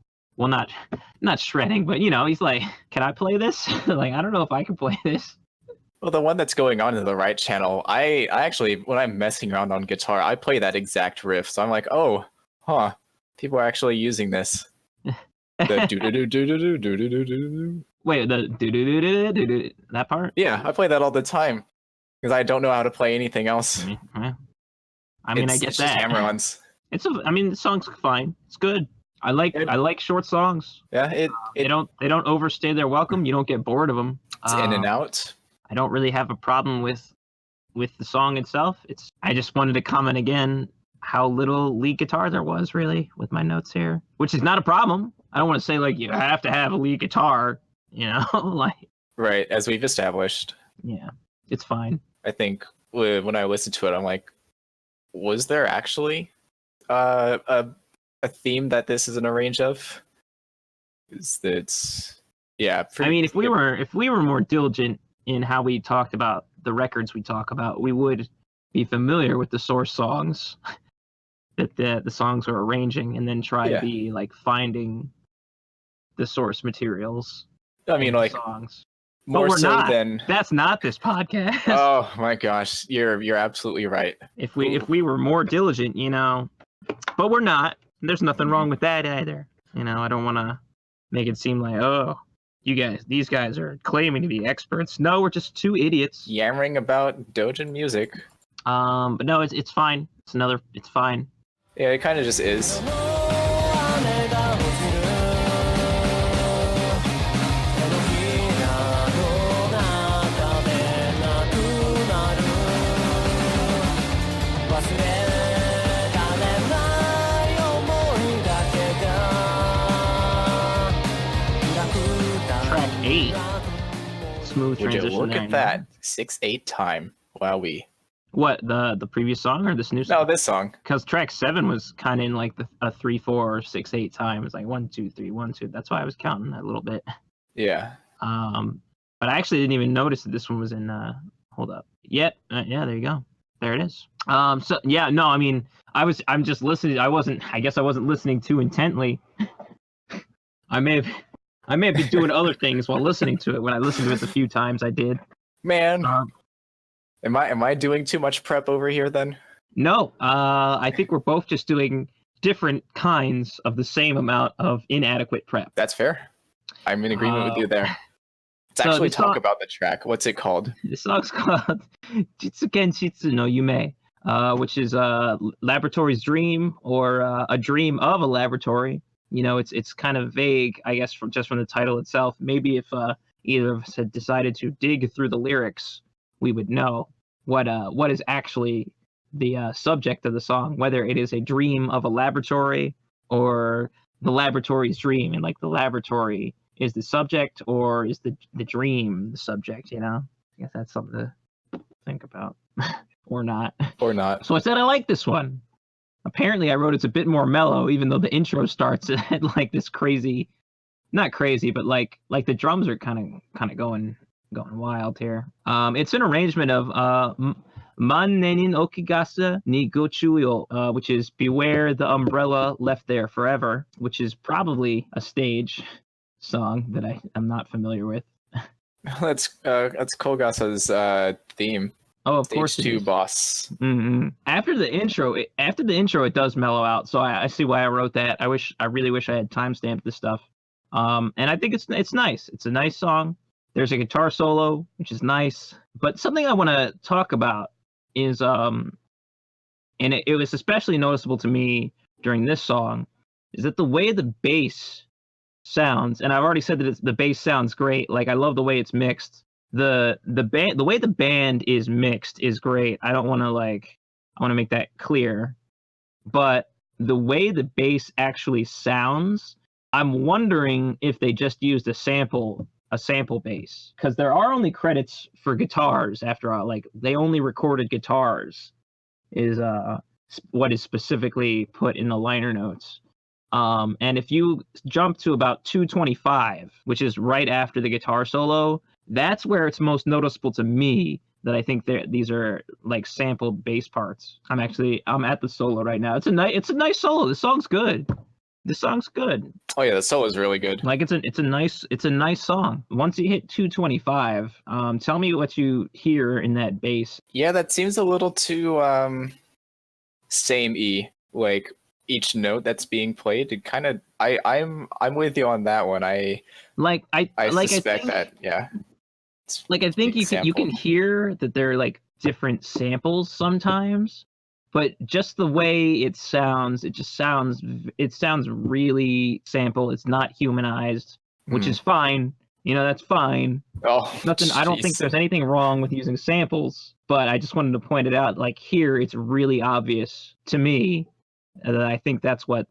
shredding, but you know, he's like, can I play this? Like I don't know if I can play this. Well, the one that's going on in the right channel, I actually, when I'm messing around on guitar, I play that exact riff. So I'm like, people are actually using this. The do-do-do-do-do-do-do-do-do-do. Wait, the do-do-do-do-do-do, that part? Yeah, I play that all the time, because I don't know how to play anything else. I mean, I get it's that. Just hammer-ons. The song's fine. It's good. I like short songs. Yeah, they don't overstay their welcome. You don't get bored of them. It's in and out. I don't really have a problem with the song itself. I just wanted to comment again how little lead guitar there was, really, with my notes here, which is not a problem. I don't want to say like you have to have a lead guitar, you know, like right, as we've established. Yeah, it's fine. I think when I listened to it, I'm like, was there actually a theme that this is an arrange of? Yeah. I mean, if we were more diligent in how we talked about the records we talk about, we would be familiar with the source songs that the songs are arranging, and then try to be like finding the source materials. I mean, like songs. More we're so not. than. That's not this podcast. Oh my gosh, you're absolutely right. If we were more diligent, but we're not. There's nothing wrong with that either. I don't want to make it seem like, oh, these guys are claiming to be experts. No, we're just two idiots yammering about Dojin music. But no, it's fine. It's fine. Yeah, it kind of just is. Track 8. Smooth transition. Would you look there, at that? 6/8 time. Wowee. What, the previous song or this new song? No, this song. Because track 7 was kind of in like a 3/4 or 6/8 time. It's like 1 2 3 1 2. That's why I was counting that a little bit. Yeah. But I actually didn't even notice that this one was in. Hold up. Yeah, there you go. There it is. So yeah, no, I mean, I'm just listening. I guess I wasn't listening too intently. I may have been doing other things while listening to it. When I listened to it the few times I did. Man. Am I doing too much prep over here then? No, I think we're both just doing different kinds of the same amount of inadequate prep. That's fair. I'm in agreement with you there. Let's actually talk about the track. What's it called? The song's called実験室の夢, which is a laboratory's dream, or a dream of a laboratory. It's kind of vague, I guess, from the title itself. Maybe if either of us had decided to dig through the lyrics, we would know what is actually the subject of the song, whether it is a dream of a laboratory or the laboratory's dream, and like the laboratory is the subject, or is the dream the subject, I guess that's something to think about. Or not. So I said I like this one. Apparently I wrote it's a bit more mellow, even though the intro starts at like this crazy, not crazy, but like the drums are kind of going wild here. It's an arrangement of Mannenin okigasa ni gochuyo, which is beware the umbrella left there forever, which is probably a stage song that I'm not familiar with. That's Kogasa's theme. Oh, of Stage course. 2 boss. Mm-hmm. After the intro, it does mellow out. So I see why I wrote that. I really wish I had timestamped this stuff. And I think it's nice. It's a nice song. There's a guitar solo, which is nice. But something I want to talk about is and it was especially noticeable to me during this song, is that the way the bass sounds, and I've already said that the bass sounds great. Like, I love the way it's mixed. The way the band is mixed is great. I want to make that clear. But the way the bass actually sounds, I'm wondering if they just used a sample bass, because there are only credits for guitars after all. Like, they only recorded guitars is what is specifically put in the liner notes. And if you jump to about 225, which is right after the guitar solo, that's where it's most noticeable to me that I think these are like sampled bass parts. I'm at the solo right now. It's a nice solo. The song's good. Oh yeah, the solo is really good. Like, it's a nice song. Once you hit 225, tell me what you hear in that bass. Yeah, that seems a little too samey. Like, each note that's being played, it kind of I'm with you on that one. I suspect that, yeah. Like, I think you can hear that they're like different samples sometimes, but just the way it sounds really sample. It's not humanized, which is fine. That's fine. Oh, nothing. I don't think there's anything wrong with using samples, but I just wanted to point it out. Like, here, it's really obvious to me that I think that's what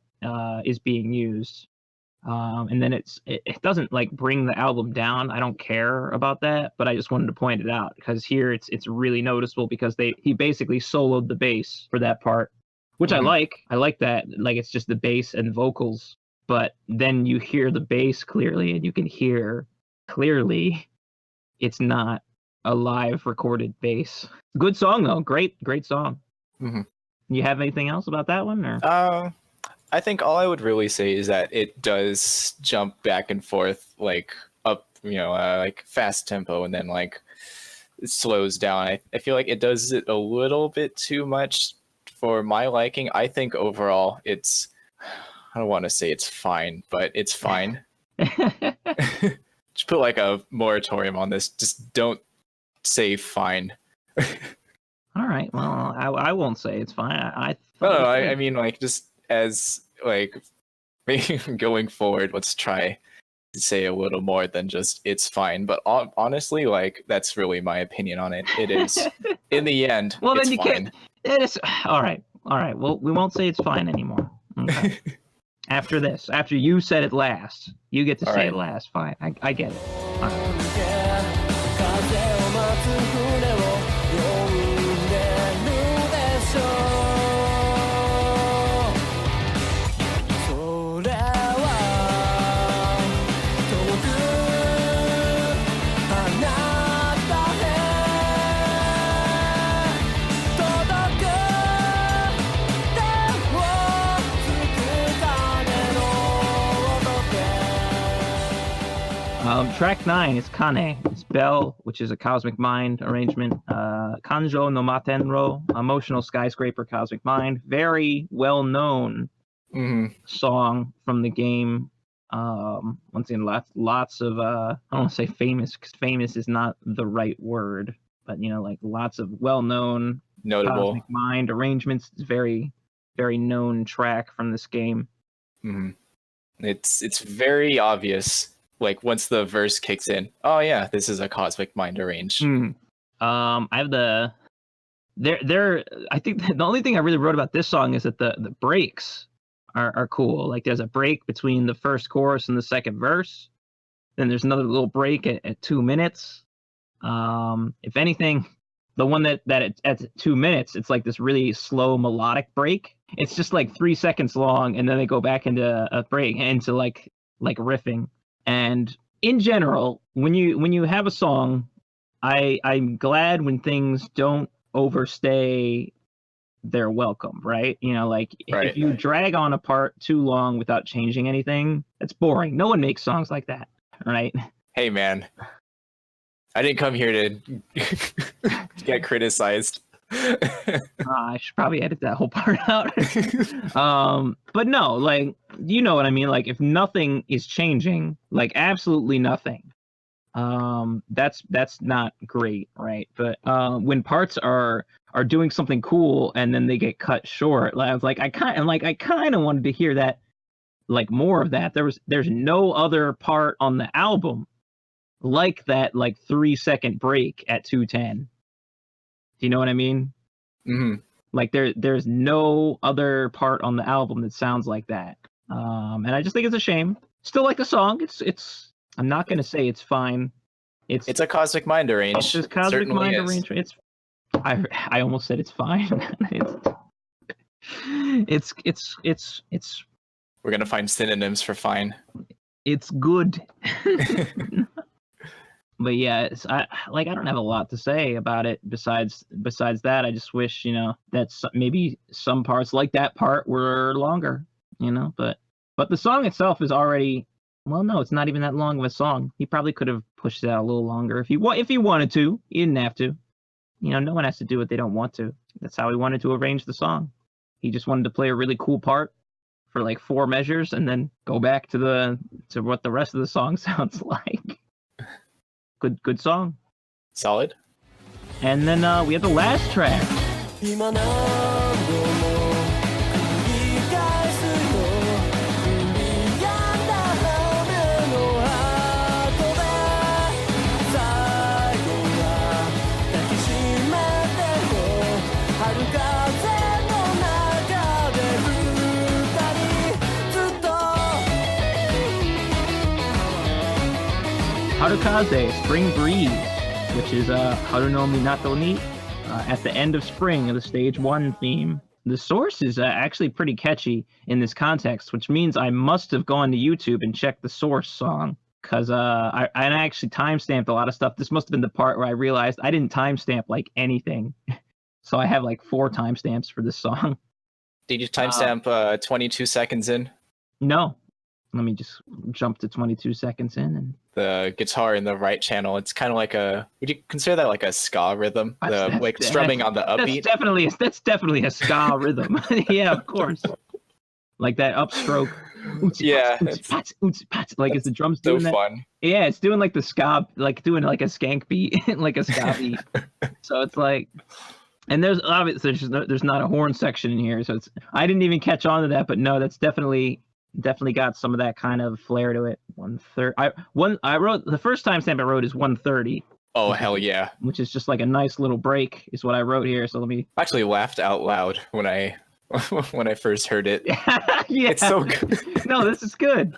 is being used. And then it doesn't like bring the album down. I don't care about that, but I just wanted to point it out because here it's really noticeable because he basically soloed the bass for that part, which I like. I like that. Like, it's just the bass and vocals, but then you hear the bass clearly, and you can hear clearly it's not a live recorded bass. Good song though. Great song. Mm-hmm. You have anything else about that one, or? I think all I would really say is that it does jump back and forth, like up like fast tempo, and then like it slows down. I feel like it does it a little bit too much for my liking. I think overall it's, I don't want to say it's fine, but it's fine. Just put like a moratorium on this. Just don't say fine. All right. Well, I won't say it's fine. I mean, like, just as like going forward, let's try to say a little more than just it's fine. But honestly, like, that's really my opinion on it. It is, in the end, well, it's then you fine. can't. It is all right. All right. Well, we won't say it's fine anymore. Okay. After this, after you said it last, you get to say it last. Fine. I get it. All right. 'Track 9 is Kane. It's Bell, which is a Cosmic Mind arrangement. Kanjo no Matenro, Emotional Skyscraper Cosmic Mind. Very well-known song from the game. Once again, lots of, I don't want to say famous, because famous is not the right word, but, like lots of well-known notable Cosmic Mind arrangements. It's very, very known track from this game. Mm-hmm. It's very obvious. Like once the verse kicks in, oh yeah, this is a Cosmic Mind arrange. I have I think the only thing I really wrote about this song is that the breaks are cool. Like there's a break between the first chorus and the second verse. Then there's another little break at 2 minutes. If anything, the one that at 2 minutes, it's like this really slow melodic break. It's just like 3 seconds long, and then they go back into a break, into like riffing. And in general, when you have a song, I'm glad when things don't overstay their welcome, right? If you drag on a part too long without changing anything, that's boring. No one makes songs like that, right? Hey man, I didn't come here to get criticized. I should probably edit that whole part out. But no, like, you know what I mean? Like, if nothing is changing, like absolutely nothing, that's not great, right? But when parts are doing something cool and then they get cut short, like I kind of wanted to hear that, like more of that. There's no other part on the album like that, like 3 second break at 2:10. Do you know what I mean? Mm-hmm. Like there's no other part on the album that sounds like that. And I just think it's a shame. Still like the song. It's I'm not gonna say it's fine. It's a Cosmic Mind arrange. It's Cosmic Mind arrangement. I almost said it's fine. it's We're gonna find synonyms for fine. It's good. But yeah, I don't have a lot to say about it besides that. I just wish, that maybe some parts like that part were longer, but the song itself is already, well, no, it's not even that long of a song. He probably could have pushed it out a little longer if he wanted to. He didn't have to. No one has to do what they don't want to. That's how he wanted to arrange the song. He just wanted to play a really cool part for like 4 measures and then go back to what the rest of the song sounds like. Good song. Solid. And then we have the last track. Harukaze, Spring Breeze, which is Haru no Minato ni, at the end of spring of the stage 1 theme. The source is actually pretty catchy in this context, which means I must have gone to YouTube and checked the source song, because I actually timestamped a lot of stuff. This must have been the part where I realized I didn't timestamp like anything. So I have like 4 timestamps for this song. Did you timestamp 22 seconds in? No. Let me just jump to 22 seconds in. And the guitar in the right channel. It's kind of like would you consider that like a ska rhythm? Like strumming on the upbeat? That's definitely a ska rhythm. Yeah, of course. Like that upstroke. Yeah. Like is the drums doing that? Fun. Yeah, it's doing like the ska, like doing like a skank beat, like a ska beat. So it's like, and there's obviously there's not a horn section in here, so I didn't even catch on to that, but no, that's definitely got some of that kind of flair to it. 1/3. I wrote the first timestamp I wrote is 1:30. Oh hell yeah! Which is just like a nice little break, is what I wrote here. So let me. I actually laughed out loud when I first heard it. Yeah, it's so good. No, this is good.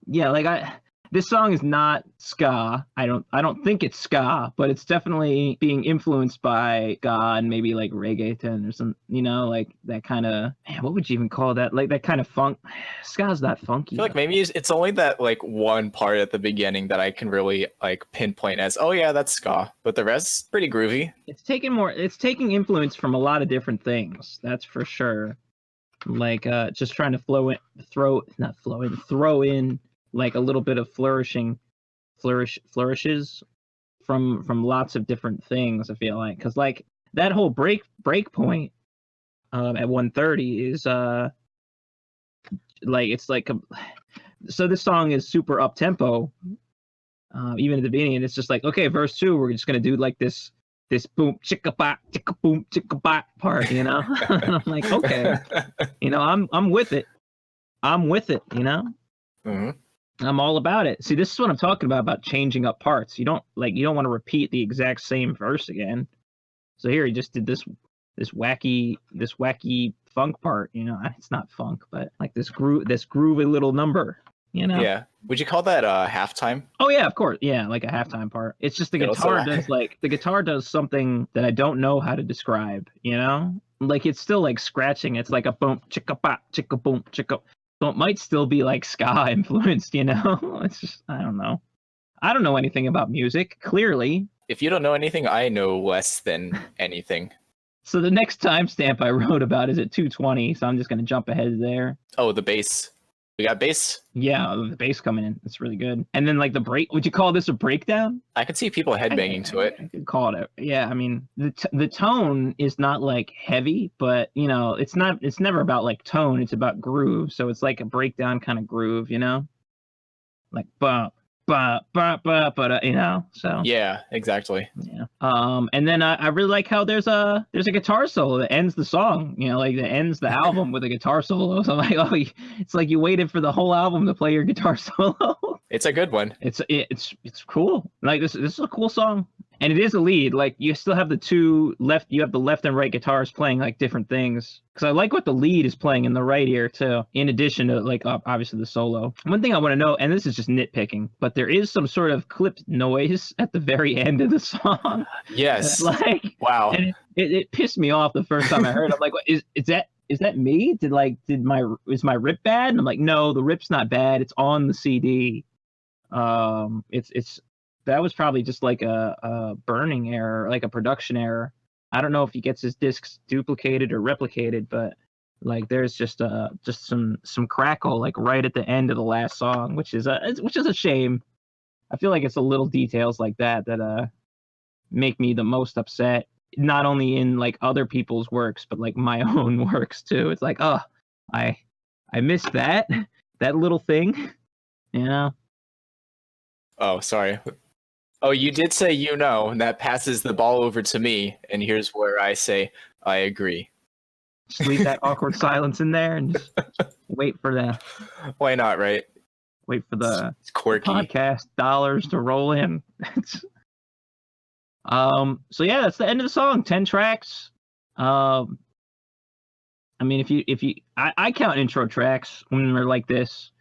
Yeah, like this song is not ska. I don't think it's ska, but it's definitely being influenced by ska and maybe like reggaeton or some, like that kind of, man, what would you even call that? Like that kind of funk. Ska's not funky. I feel like maybe it's only that like one part at the beginning that I can really like pinpoint as, oh yeah, that's ska, but the rest's pretty groovy. It's taking influence from a lot of different things. That's for sure. Like just trying to throw in like a little bit of flourishes from lots of different things. I feel like, because like that whole break point at 1:30 is like it's like so this song is super up tempo even at the beginning, and it's just like, okay, verse 2 we're just gonna do like this boom chicka bop chicka boom chicka bop part, and I'm like, okay, I'm with it, Mm-hmm. I'm all about it. See, this is what I'm talking about changing up parts. You don't want to repeat the exact same verse again. So here he just did this wacky funk part, it's not funk, but like this groovy little number, Yeah. Would you call that halftime? Oh yeah, of course. Yeah, like a halftime part. It's just the guitar does something that I don't know how to describe, Like it's still like scratching. It's like a boom chicka bop chicka boom chicka. So it might still be like ska influenced, It's just, I don't know. I don't know anything about music, clearly. If you don't know anything, I know less than anything. So the next timestamp I wrote about is at 2:20, so I'm just going to jump ahead there. Oh, the bass. We got bass? Yeah, the bass coming in. That's really good. And then like the break, would you call this a breakdown? I could see people headbanging to it. I could call it. Yeah, I mean, the tone is not like heavy, but it's never about like tone, it's about groove. So it's like a breakdown kind of groove, Like bump, bump, bump, bump, but so yeah, exactly. Yeah. And then I really like how there's a guitar solo that ends the song, like that ends the album with a guitar solo. So I'm like, oh, it's like you waited for the whole album to play your guitar solo. It's a good one. It's cool. Like this is a cool song. And it is a lead. Like you still have you have the left and right guitars playing like different things. Because I like what the lead is playing in the right ear too, in addition to like obviously the solo. One thing I want to know, and this is just nitpicking, but there is some sort of clipped noise at the very end of the song. Yes. Like, wow. And it pissed me off the first time I heard it. I'm like, what, is that me? Is my rip bad? And I'm like, no, the rip's not bad. It's on the CD. That was probably just like a burning error, like a production error. I don't know if he gets his discs duplicated or replicated, but like there's just some crackle like right at the end of the last song, which is a shame. I feel like it's the little details like that make me the most upset. Not only in like other people's works, but like my own works too. It's like, oh, I missed that little thing, Oh, sorry. Oh, you did say and that passes the ball over to me, and here's where I say I agree. Just leave that awkward silence in there and just wait for the... Why not, right? Wait for the it's quirky podcast dollars to roll in. So yeah, that's the end of the song. 10 tracks. I mean, if you I count intro tracks when they're like this.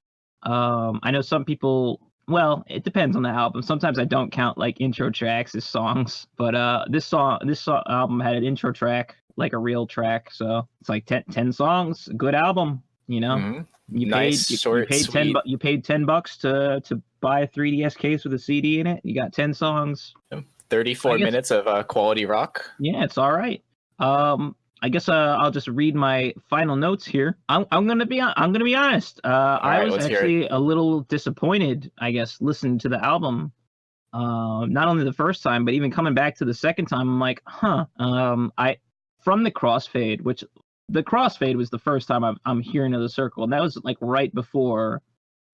I know some people... Well, it depends on the album. Sometimes I don't count like intro tracks as songs, but this album had an intro track, like a real track. So it's like 10 songs, good album, Mm-hmm. You paid $10 to buy a 3DS case with a CD in it. You got 10 songs. 34 minutes of quality rock. Yeah, it's all right. I guess I'll just read my final notes here. I'm gonna be honest. I right, was let's hear actually a little disappointed, I guess, listening to the album. Not only the first time, but even coming back to the second time, I'm like, huh. I from the crossfade, which the crossfade was the first time I'm hearing of the circle, and that was like right before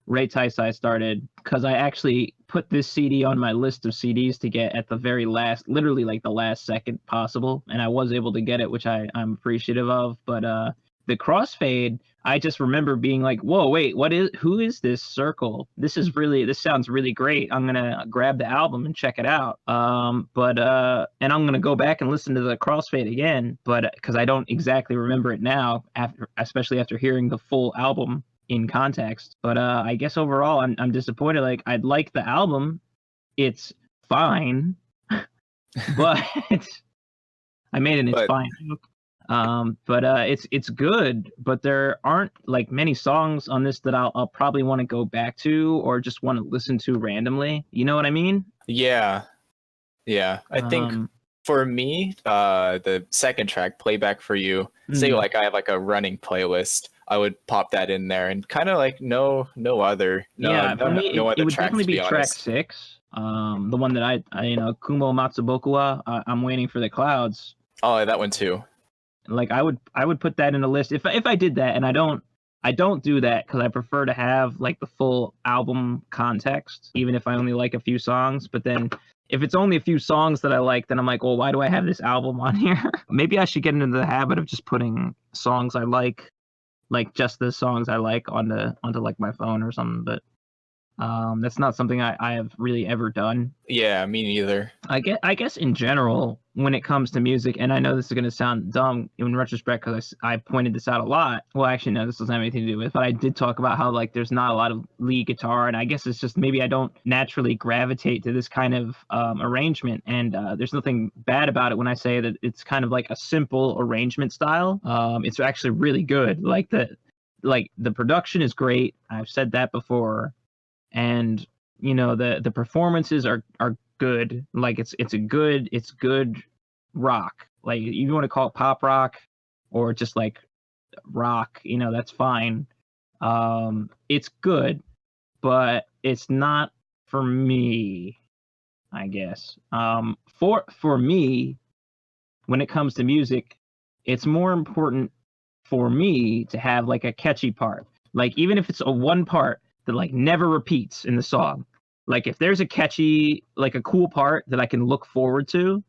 Ray Taisai started, because I actually put this CD on my list of CDs to get at the very last, literally like the last second possible, and I was able to get it, which I'm appreciative of. But the crossfade, I just remember being like, whoa, wait, who is this circle? This sounds really great. I'm gonna grab the album and check it out. And I'm gonna go back and listen to the crossfade again, but because I don't exactly remember it now, especially after hearing the full album in context. But I guess overall I'm disappointed. Like, I'd like the album. It's fine. But I made an it's fine joke. But it's good, but there aren't like many songs on this that I'll probably want to go back to or just want to listen to randomly. You know what I mean? Yeah. I think for me, the second track, Playback for You, say like I have like a running playlist, I would pop that in there and kind of like no other For me, it would tracks, definitely be track honest. 6. The one that I Kumou Matsuboku wa, I'm Waiting for the Clouds. Oh, that one too. Like I would put that in a list if I did that, and I don't do that because I prefer to have like the full album context, even if I only like a few songs. But then if it's only a few songs that I like, then I'm like, well, why do I have this album on here? Maybe I should get into the habit of just putting songs I like just the songs I like onto like my phone or something. But that's not something I have really ever done. Yeah, me neither. I guess in general, when it comes to music, and I know this is going to sound dumb in retrospect because I pointed this out a lot. Well, actually, no, this doesn't have anything to do with it, but I did talk about how like there's not a lot of lead guitar, and I guess it's just maybe I don't naturally gravitate to this kind of arrangement, and there's nothing bad about it when I say that it's kind of like a simple arrangement style. It's actually really good. Like the production is great. I've said that before. And the performances are good. Like it's good rock. Like you want to call it pop rock or just like rock, that's fine. It's good, but it's not for me, I guess. For me, when it comes to music, it's more important for me to have like a catchy part. Like even if it's a one part that like never repeats in the song. Like if there's a catchy, like a cool part that I can look forward to,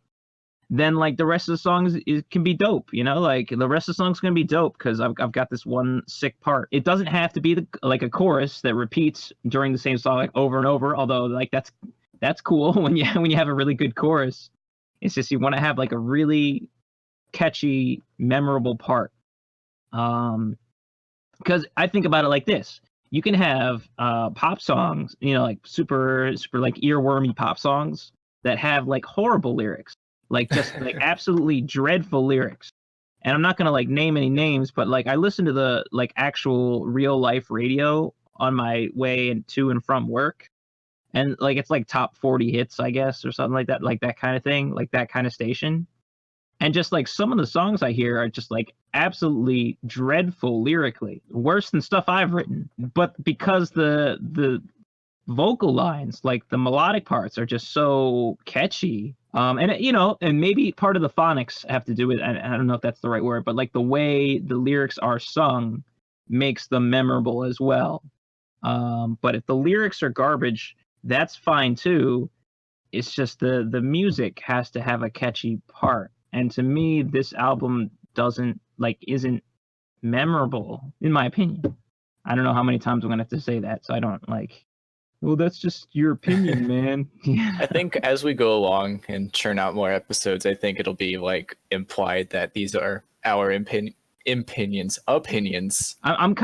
then like the rest of the songs can be dope, like the rest of the song's gonna be dope because I've got this one sick part. It doesn't have to be like a chorus that repeats during the same song like over and over, although like that's cool when you have a really good chorus. It's just you want to have like a really catchy, memorable part. Because I think about it like this. You can have pop songs, like super like earwormy pop songs that have like horrible lyrics, like just like absolutely dreadful lyrics. And I'm not gonna like name any names, but like I listen to the like actual real life radio on my way to and from work, and like it's like top 40 hits, I guess, or something like that kind of thing, like that kind of station. And just like some of the songs I hear are just like absolutely dreadful lyrically, worse than stuff I've written. But because the vocal lines, like the melodic parts, are just so catchy, and maybe part of the phonics have to do with, I don't know if that's the right word, but like the way the lyrics are sung makes them memorable as well. But if the lyrics are garbage, that's fine too. It's just the music has to have a catchy part. And to me, this album isn't memorable, in my opinion. I don't know how many times I'm going to have to say that, so I don't well, that's just your opinion, man. I think as we go along and churn out more episodes, I think it'll be like implied that these are our opinions. I'm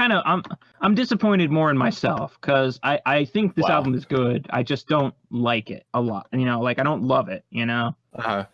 disappointed more in myself because I think this album is good. I just don't like it a lot. Like I don't love it, Uh-huh.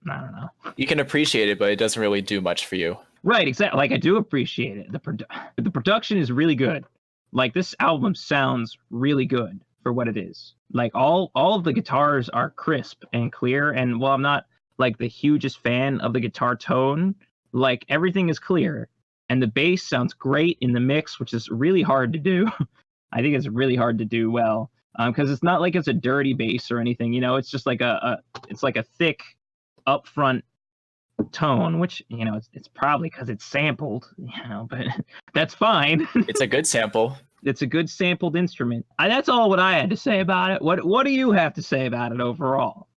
I don't know. You can appreciate it, but it doesn't really do much for you. Right, exactly. Like I do appreciate it. The production is really good. Like this album sounds really good for what it is. Like all of the guitars are crisp and clear. And while I'm not like the hugest fan of the guitar tone, like everything is clear, and the bass sounds great in the mix, which is really hard to do. I think it's really hard to do well, because it's not like it's a dirty bass or anything. It's just like it's like a thick, upfront tone, which it's probably because it's sampled, but that's fine. It's a good sample. It's a good sampled instrument. That's all what I had to say about it. What do you have to say about it overall?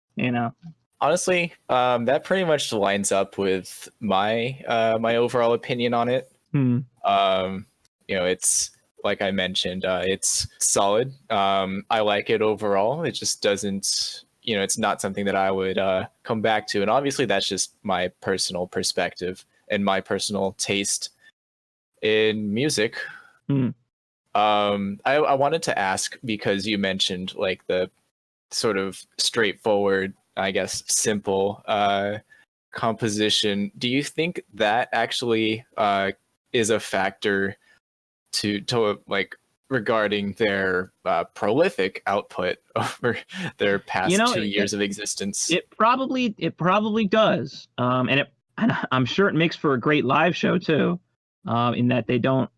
Honestly, that pretty much lines up with my my overall opinion on it. It's like I mentioned, it's solid. I like it overall. It just doesn't, it's not something that I would come back to. And obviously, that's just my personal perspective and my personal taste in music. I wanted to ask, because you mentioned like the sort of straightforward, I guess, simple composition. Do you think that actually is a factor to like regarding their prolific output over their past 2 years of existence? It probably does, and I'm sure it makes for a great live show too, in that they don't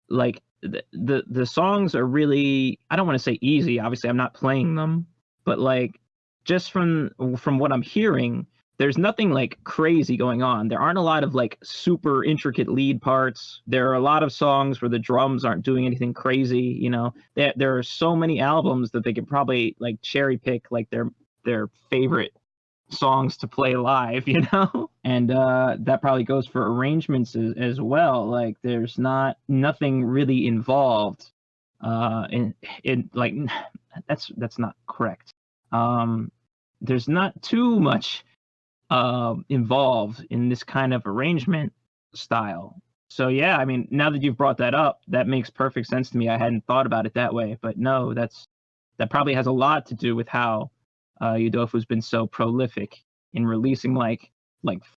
like the songs are really, I don't want to say easy. Obviously, I'm not playing them, but like just from what I'm hearing, there's nothing like crazy going on. There aren't a lot of like super intricate lead parts. There are a lot of songs where the drums aren't doing anything crazy. There are so many albums that they could probably like cherry pick like their favorite songs to play live, and that probably goes for arrangements as well. Like there's nothing really involved in like that's not correct. There's not too much involved in this kind of arrangement style. So yeah, I mean, now that you've brought that up, that makes perfect sense to me. I hadn't thought about it that way, but no, that probably has a lot to do with how Yudofu's been so prolific in releasing like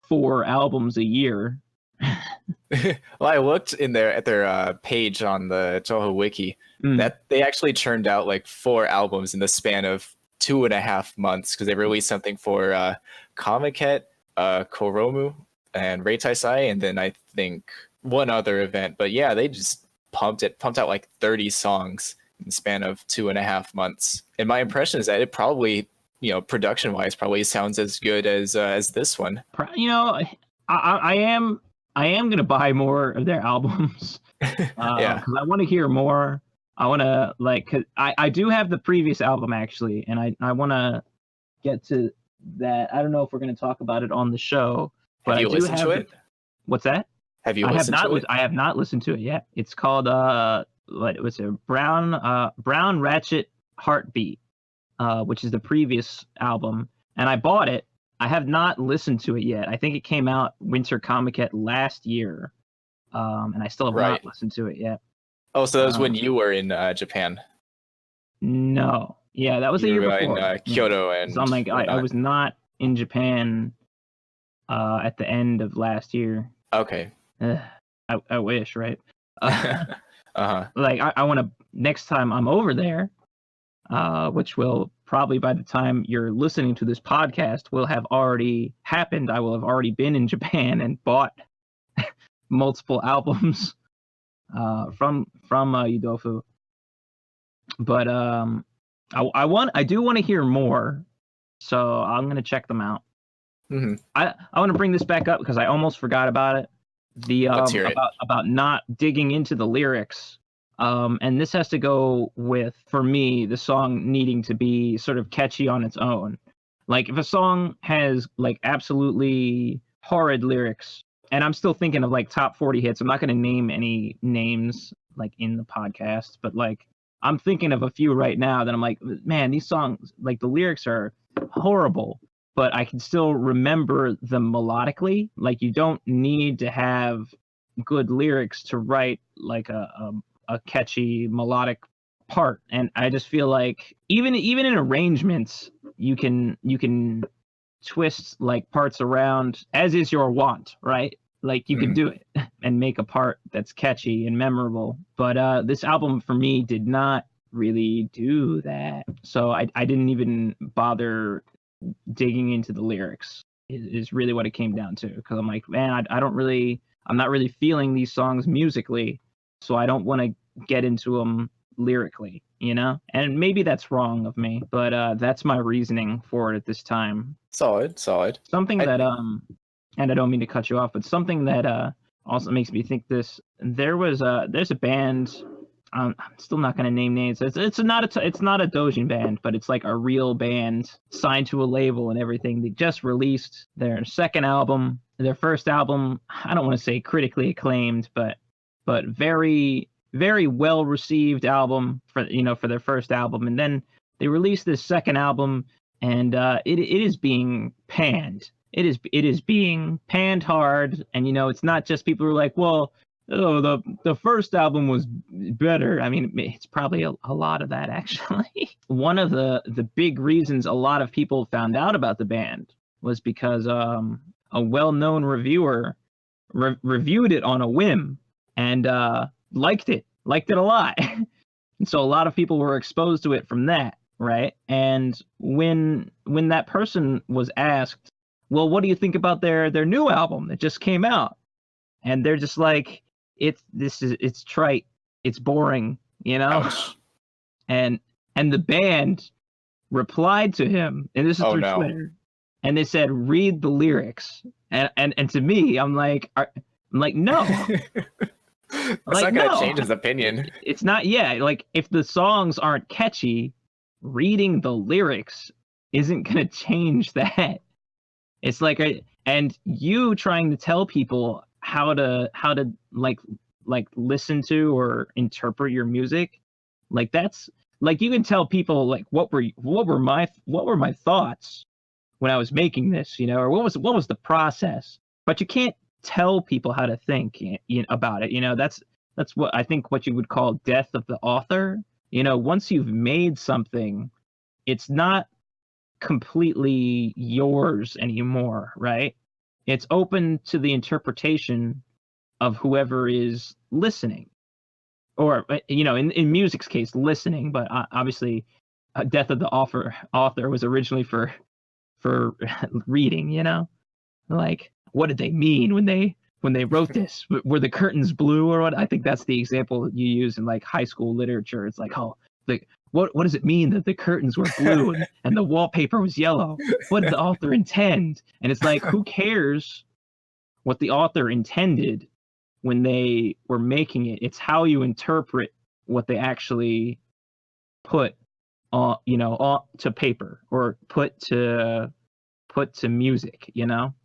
4 albums a year. Well, I looked in there at their page on the Toho Wiki that they actually churned out like 4 albums in the span of 2.5 months, because they released something for Kamaket, Koromu, and Reitaisai, and then I think one other event. But yeah, they just pumped out like 30 songs in the span of 2.5 months. And my impression is that it probably, production wise, probably sounds as good as this one. I am gonna buy more of their albums. Yeah, because I want to hear more. I want to cause I do have the previous album actually, and I want to get to that. I don't know if we're going to talk about it on the show, but have you listened to it? What's that? Have you listened to it? I have not listened to it yet. It's called what was it? Brown Ratchet Heartbeat, which is the previous album, and I bought it. I have not listened to it yet. I think it came out Winter Comiket last year, and I still have not listened to it yet. Oh, so that was when you were in Japan? No. Yeah, that was the year before. In Kyoto and... So I was not in Japan at the end of last year. Okay. I wish, right? Uh-huh. Like, I want to... Next time I'm over there, which will probably by the time you're listening to this podcast will have already happened. I will have already been in Japan and bought multiple albums from Yudofu, but I do want to hear more, so I'm gonna check them out. I want to bring this back up because I almost forgot about it. About not digging into the lyrics, and this has to go with, for me, the song needing to be sort of catchy on its own. Like if a song has like absolutely horrid lyrics. And I'm still thinking of like top 40 hits. I'm not going to name any names like in the podcast, but like I'm thinking of a few right now that I'm like, man, these songs, like the lyrics are horrible, but I can still remember them melodically. Like you don't need to have good lyrics to write like a catchy melodic part. And I just feel like even in arrangements, you can twist like parts around as is your want, right? Like you can do it and make a part that's catchy and memorable. But this album for me did not really do that. So I didn't even bother digging into the lyrics. is really what it came down to. Because I'm like, man, I'm not really feeling these songs musically, so I don't want to get into them lyrically, you know? And maybe that's wrong of me, but that's my reasoning for it at this time. Solid. Something that and I don't mean to cut you off, but something that also makes me think this. There's a band. I'm still not going to name names. It's not a Dojin band, but it's like a real band signed to a label and everything. They just released their second album. Their first album, I don't want to say critically acclaimed, but very, very well received album for their first album. And then they released this second album, and it is being panned. It is being panned hard, and it's not just people who are like, well, oh, the first album was better. I mean, it's probably a lot of that, actually. One of the big reasons a lot of people found out about the band was because a well-known reviewer reviewed it on a whim and liked it a lot. And so a lot of people were exposed to it from that, right? And when that person was asked, well, what do you think about their new album that just came out? And they're just like, it's trite, it's boring, Ouch. and the band replied to him, and this is through Twitter, and they said, read the lyrics, and to me, I'm like, no. That's not gonna change his opinion. It's not. Yeah, like if the songs aren't catchy, reading the lyrics isn't gonna change that. It's like, and you trying to tell people how to like listen to or interpret your music, like that's like, you can tell people like what were my thoughts when I was making this, or what was the process, but you can't tell people how to think about it. That's what I think what you would call death of the author. Once you've made something, it's not completely yours anymore, right? It's open to the interpretation of whoever is listening, or in music's case, listening. But obviously, death of the author was originally for reading. Like, what did they mean when they wrote this? Were the curtains blue or what? I think that's the example you use in like high school literature. It's like, oh, like what does it mean that the curtains were blue and the wallpaper was yellow? What did the author intend? And it's like, who cares what the author intended when they were making it? It's how you interpret what they actually put on, to paper or put to music.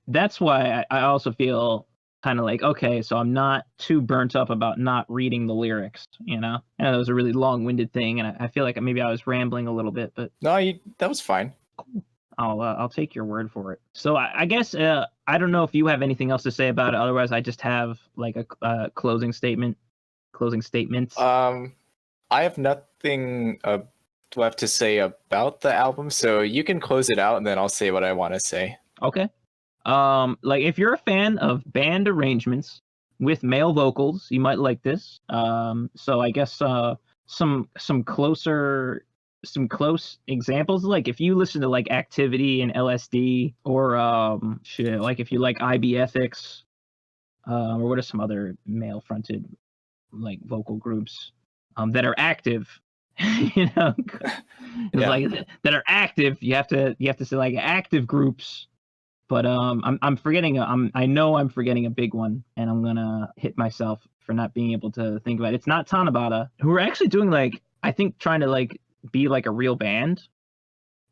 That's why I also feel kind of like, okay, so I'm not too burnt up about not reading the lyrics. I know that was a really long-winded thing, and I feel like maybe I was rambling a little bit, but no, that was fine. Cool. I'll take your word for it. So I guess I don't know if you have anything else to say about it. Otherwise, I just have like a closing statement. Closing statements. I have nothing left to say about the album, so you can close it out, and then I'll say what I want to say. Okay. Like if you're a fan of band arrangements with male vocals, you might like this. So I guess some close examples, like if you listen to like Activity and LSD, or like if you like IB Ethics, or what are some other male fronted like vocal groups that are active. Like that are active. You have to say like active groups. But I'm forgetting. I know I'm forgetting a big one, and I'm gonna hit myself for not being able to think about it. It's not Tanabata, who are actually doing like, I think, trying to like be like a real band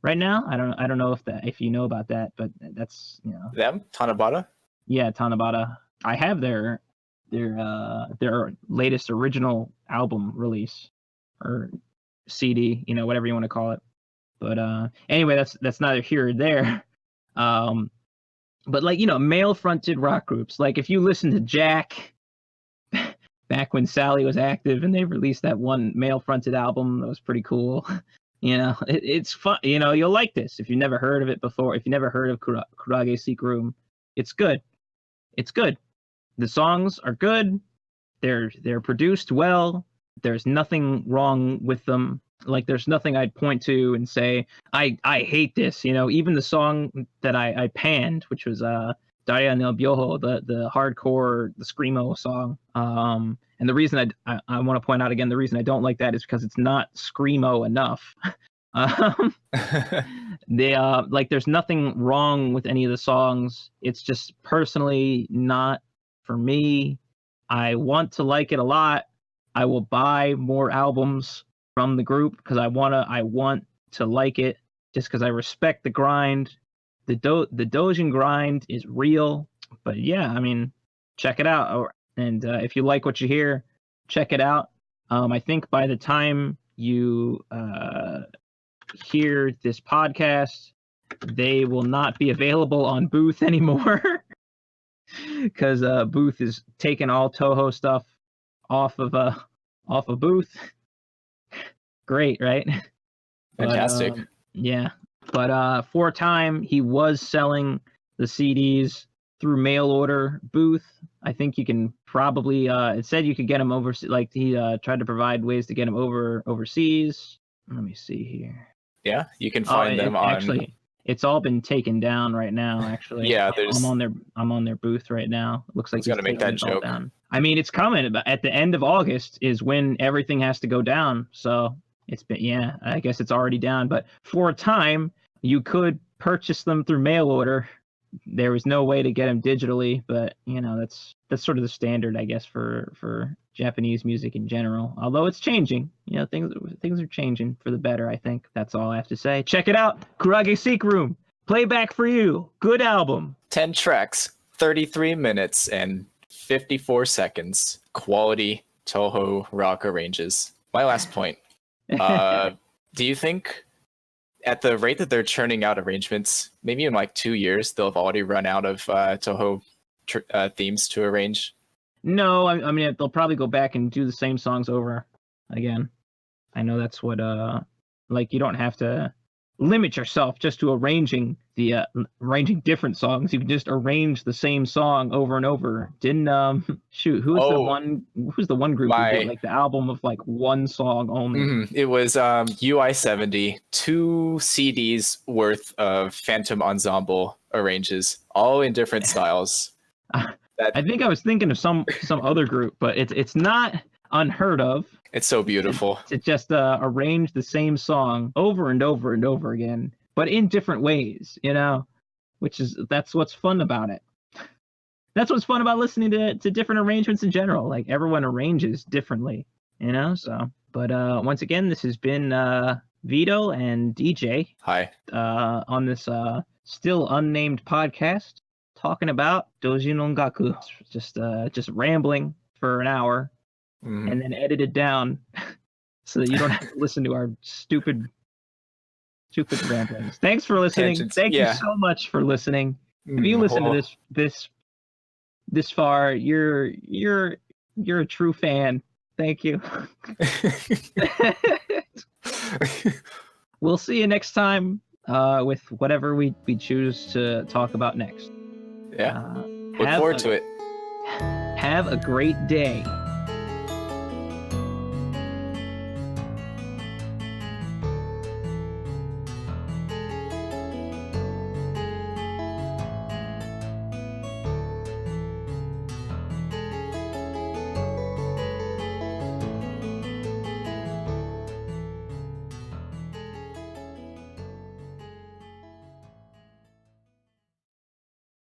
right now. I don't know if you know about that, but that's them, Tanabata. Yeah, Tanabata. I have their latest original album release, or CD, whatever you want to call it. But anyway, that's neither here or there. But like, male fronted rock groups, like if you listen to Jack back when Sally was active and they released that one male fronted album that was pretty cool, it's fun. You'll like this. If you've never heard of it before, if you never heard of Kurage Seek Room, it's good. The songs are good. They're produced well. There's nothing wrong with them. Like there's nothing I'd point to and say I hate this. You know, even the song that I panned, which was Daria no Byoho, the hardcore, the screamo song. And the reason I want to point out again, the reason I don't like that is because it's not screamo enough. Like there's nothing wrong with any of the songs. It's just personally not for me. I want to like it a lot. I will buy more albums from the group because I want to like it just because I respect the grind. The Dojin grind is real. But yeah, I mean, check it out. And if you like what you hear, check it out. I think by the time you hear this podcast, they will not be available on Booth anymore because Booth is taking all Toho stuff off of Booth. Great, right? Fantastic. But, yeah, but for a time he was selling the CDs through mail order. Booth, I think you can probably it said you could get them over, like he tried to provide ways to get them overseas. Let me see here. Yeah, you can find them on. Actually, it's all been taken down right now. Actually, yeah, I'm on their booth right now. It looks like he's gonna make that joke. Down. I mean, it's coming. But at the end of August is when everything has to go down. So it's been, yeah, I guess it's already down. But for a time, you could purchase them through mail order. There was no way to get them digitally, but you know that's sort of the standard, I guess, for Japanese music in general. Although it's changing, you know, things are changing for the better. I think that's all I have to say. Check it out, Kurage Seek Room, Playback for You, good album. 10 tracks, 33 minutes and 54 seconds. Quality Toho rock arranges. My last point. Do you think, at the rate that they're churning out arrangements, maybe in like 2 years, they'll have already run out of Toho themes to arrange? No, I mean, they'll probably go back and do the same songs over again. I know that's what, like, you don't have to limit yourself just to arranging different songs. You can just arrange the same song over and over. Didn't, who's the one group who did, like, the album of, like, one song only? It was UI70, 2 CDs worth of Phantom Ensemble arranges, all in different styles. I think I was thinking of some other group, but it's not unheard of. It's so beautiful. To just arrange the same song over and over and over again, but in different ways, you know, that's what's fun about it. That's what's fun about listening to different arrangements in general. Like everyone arranges differently, you know. So, but once again, this has been Veto and DJ. Hi. On this still unnamed podcast, talking about Dojin Ongaku. Just rambling for an hour. And then edited down so that you don't have to listen to our stupid ramblings. Thanks for listening. Tangents. Thank you so much for listening. If you listen to this far, you're a true fan. Thank you. We'll see you next time with whatever we choose to talk about next. Yeah. Look forward to it. Have a great day.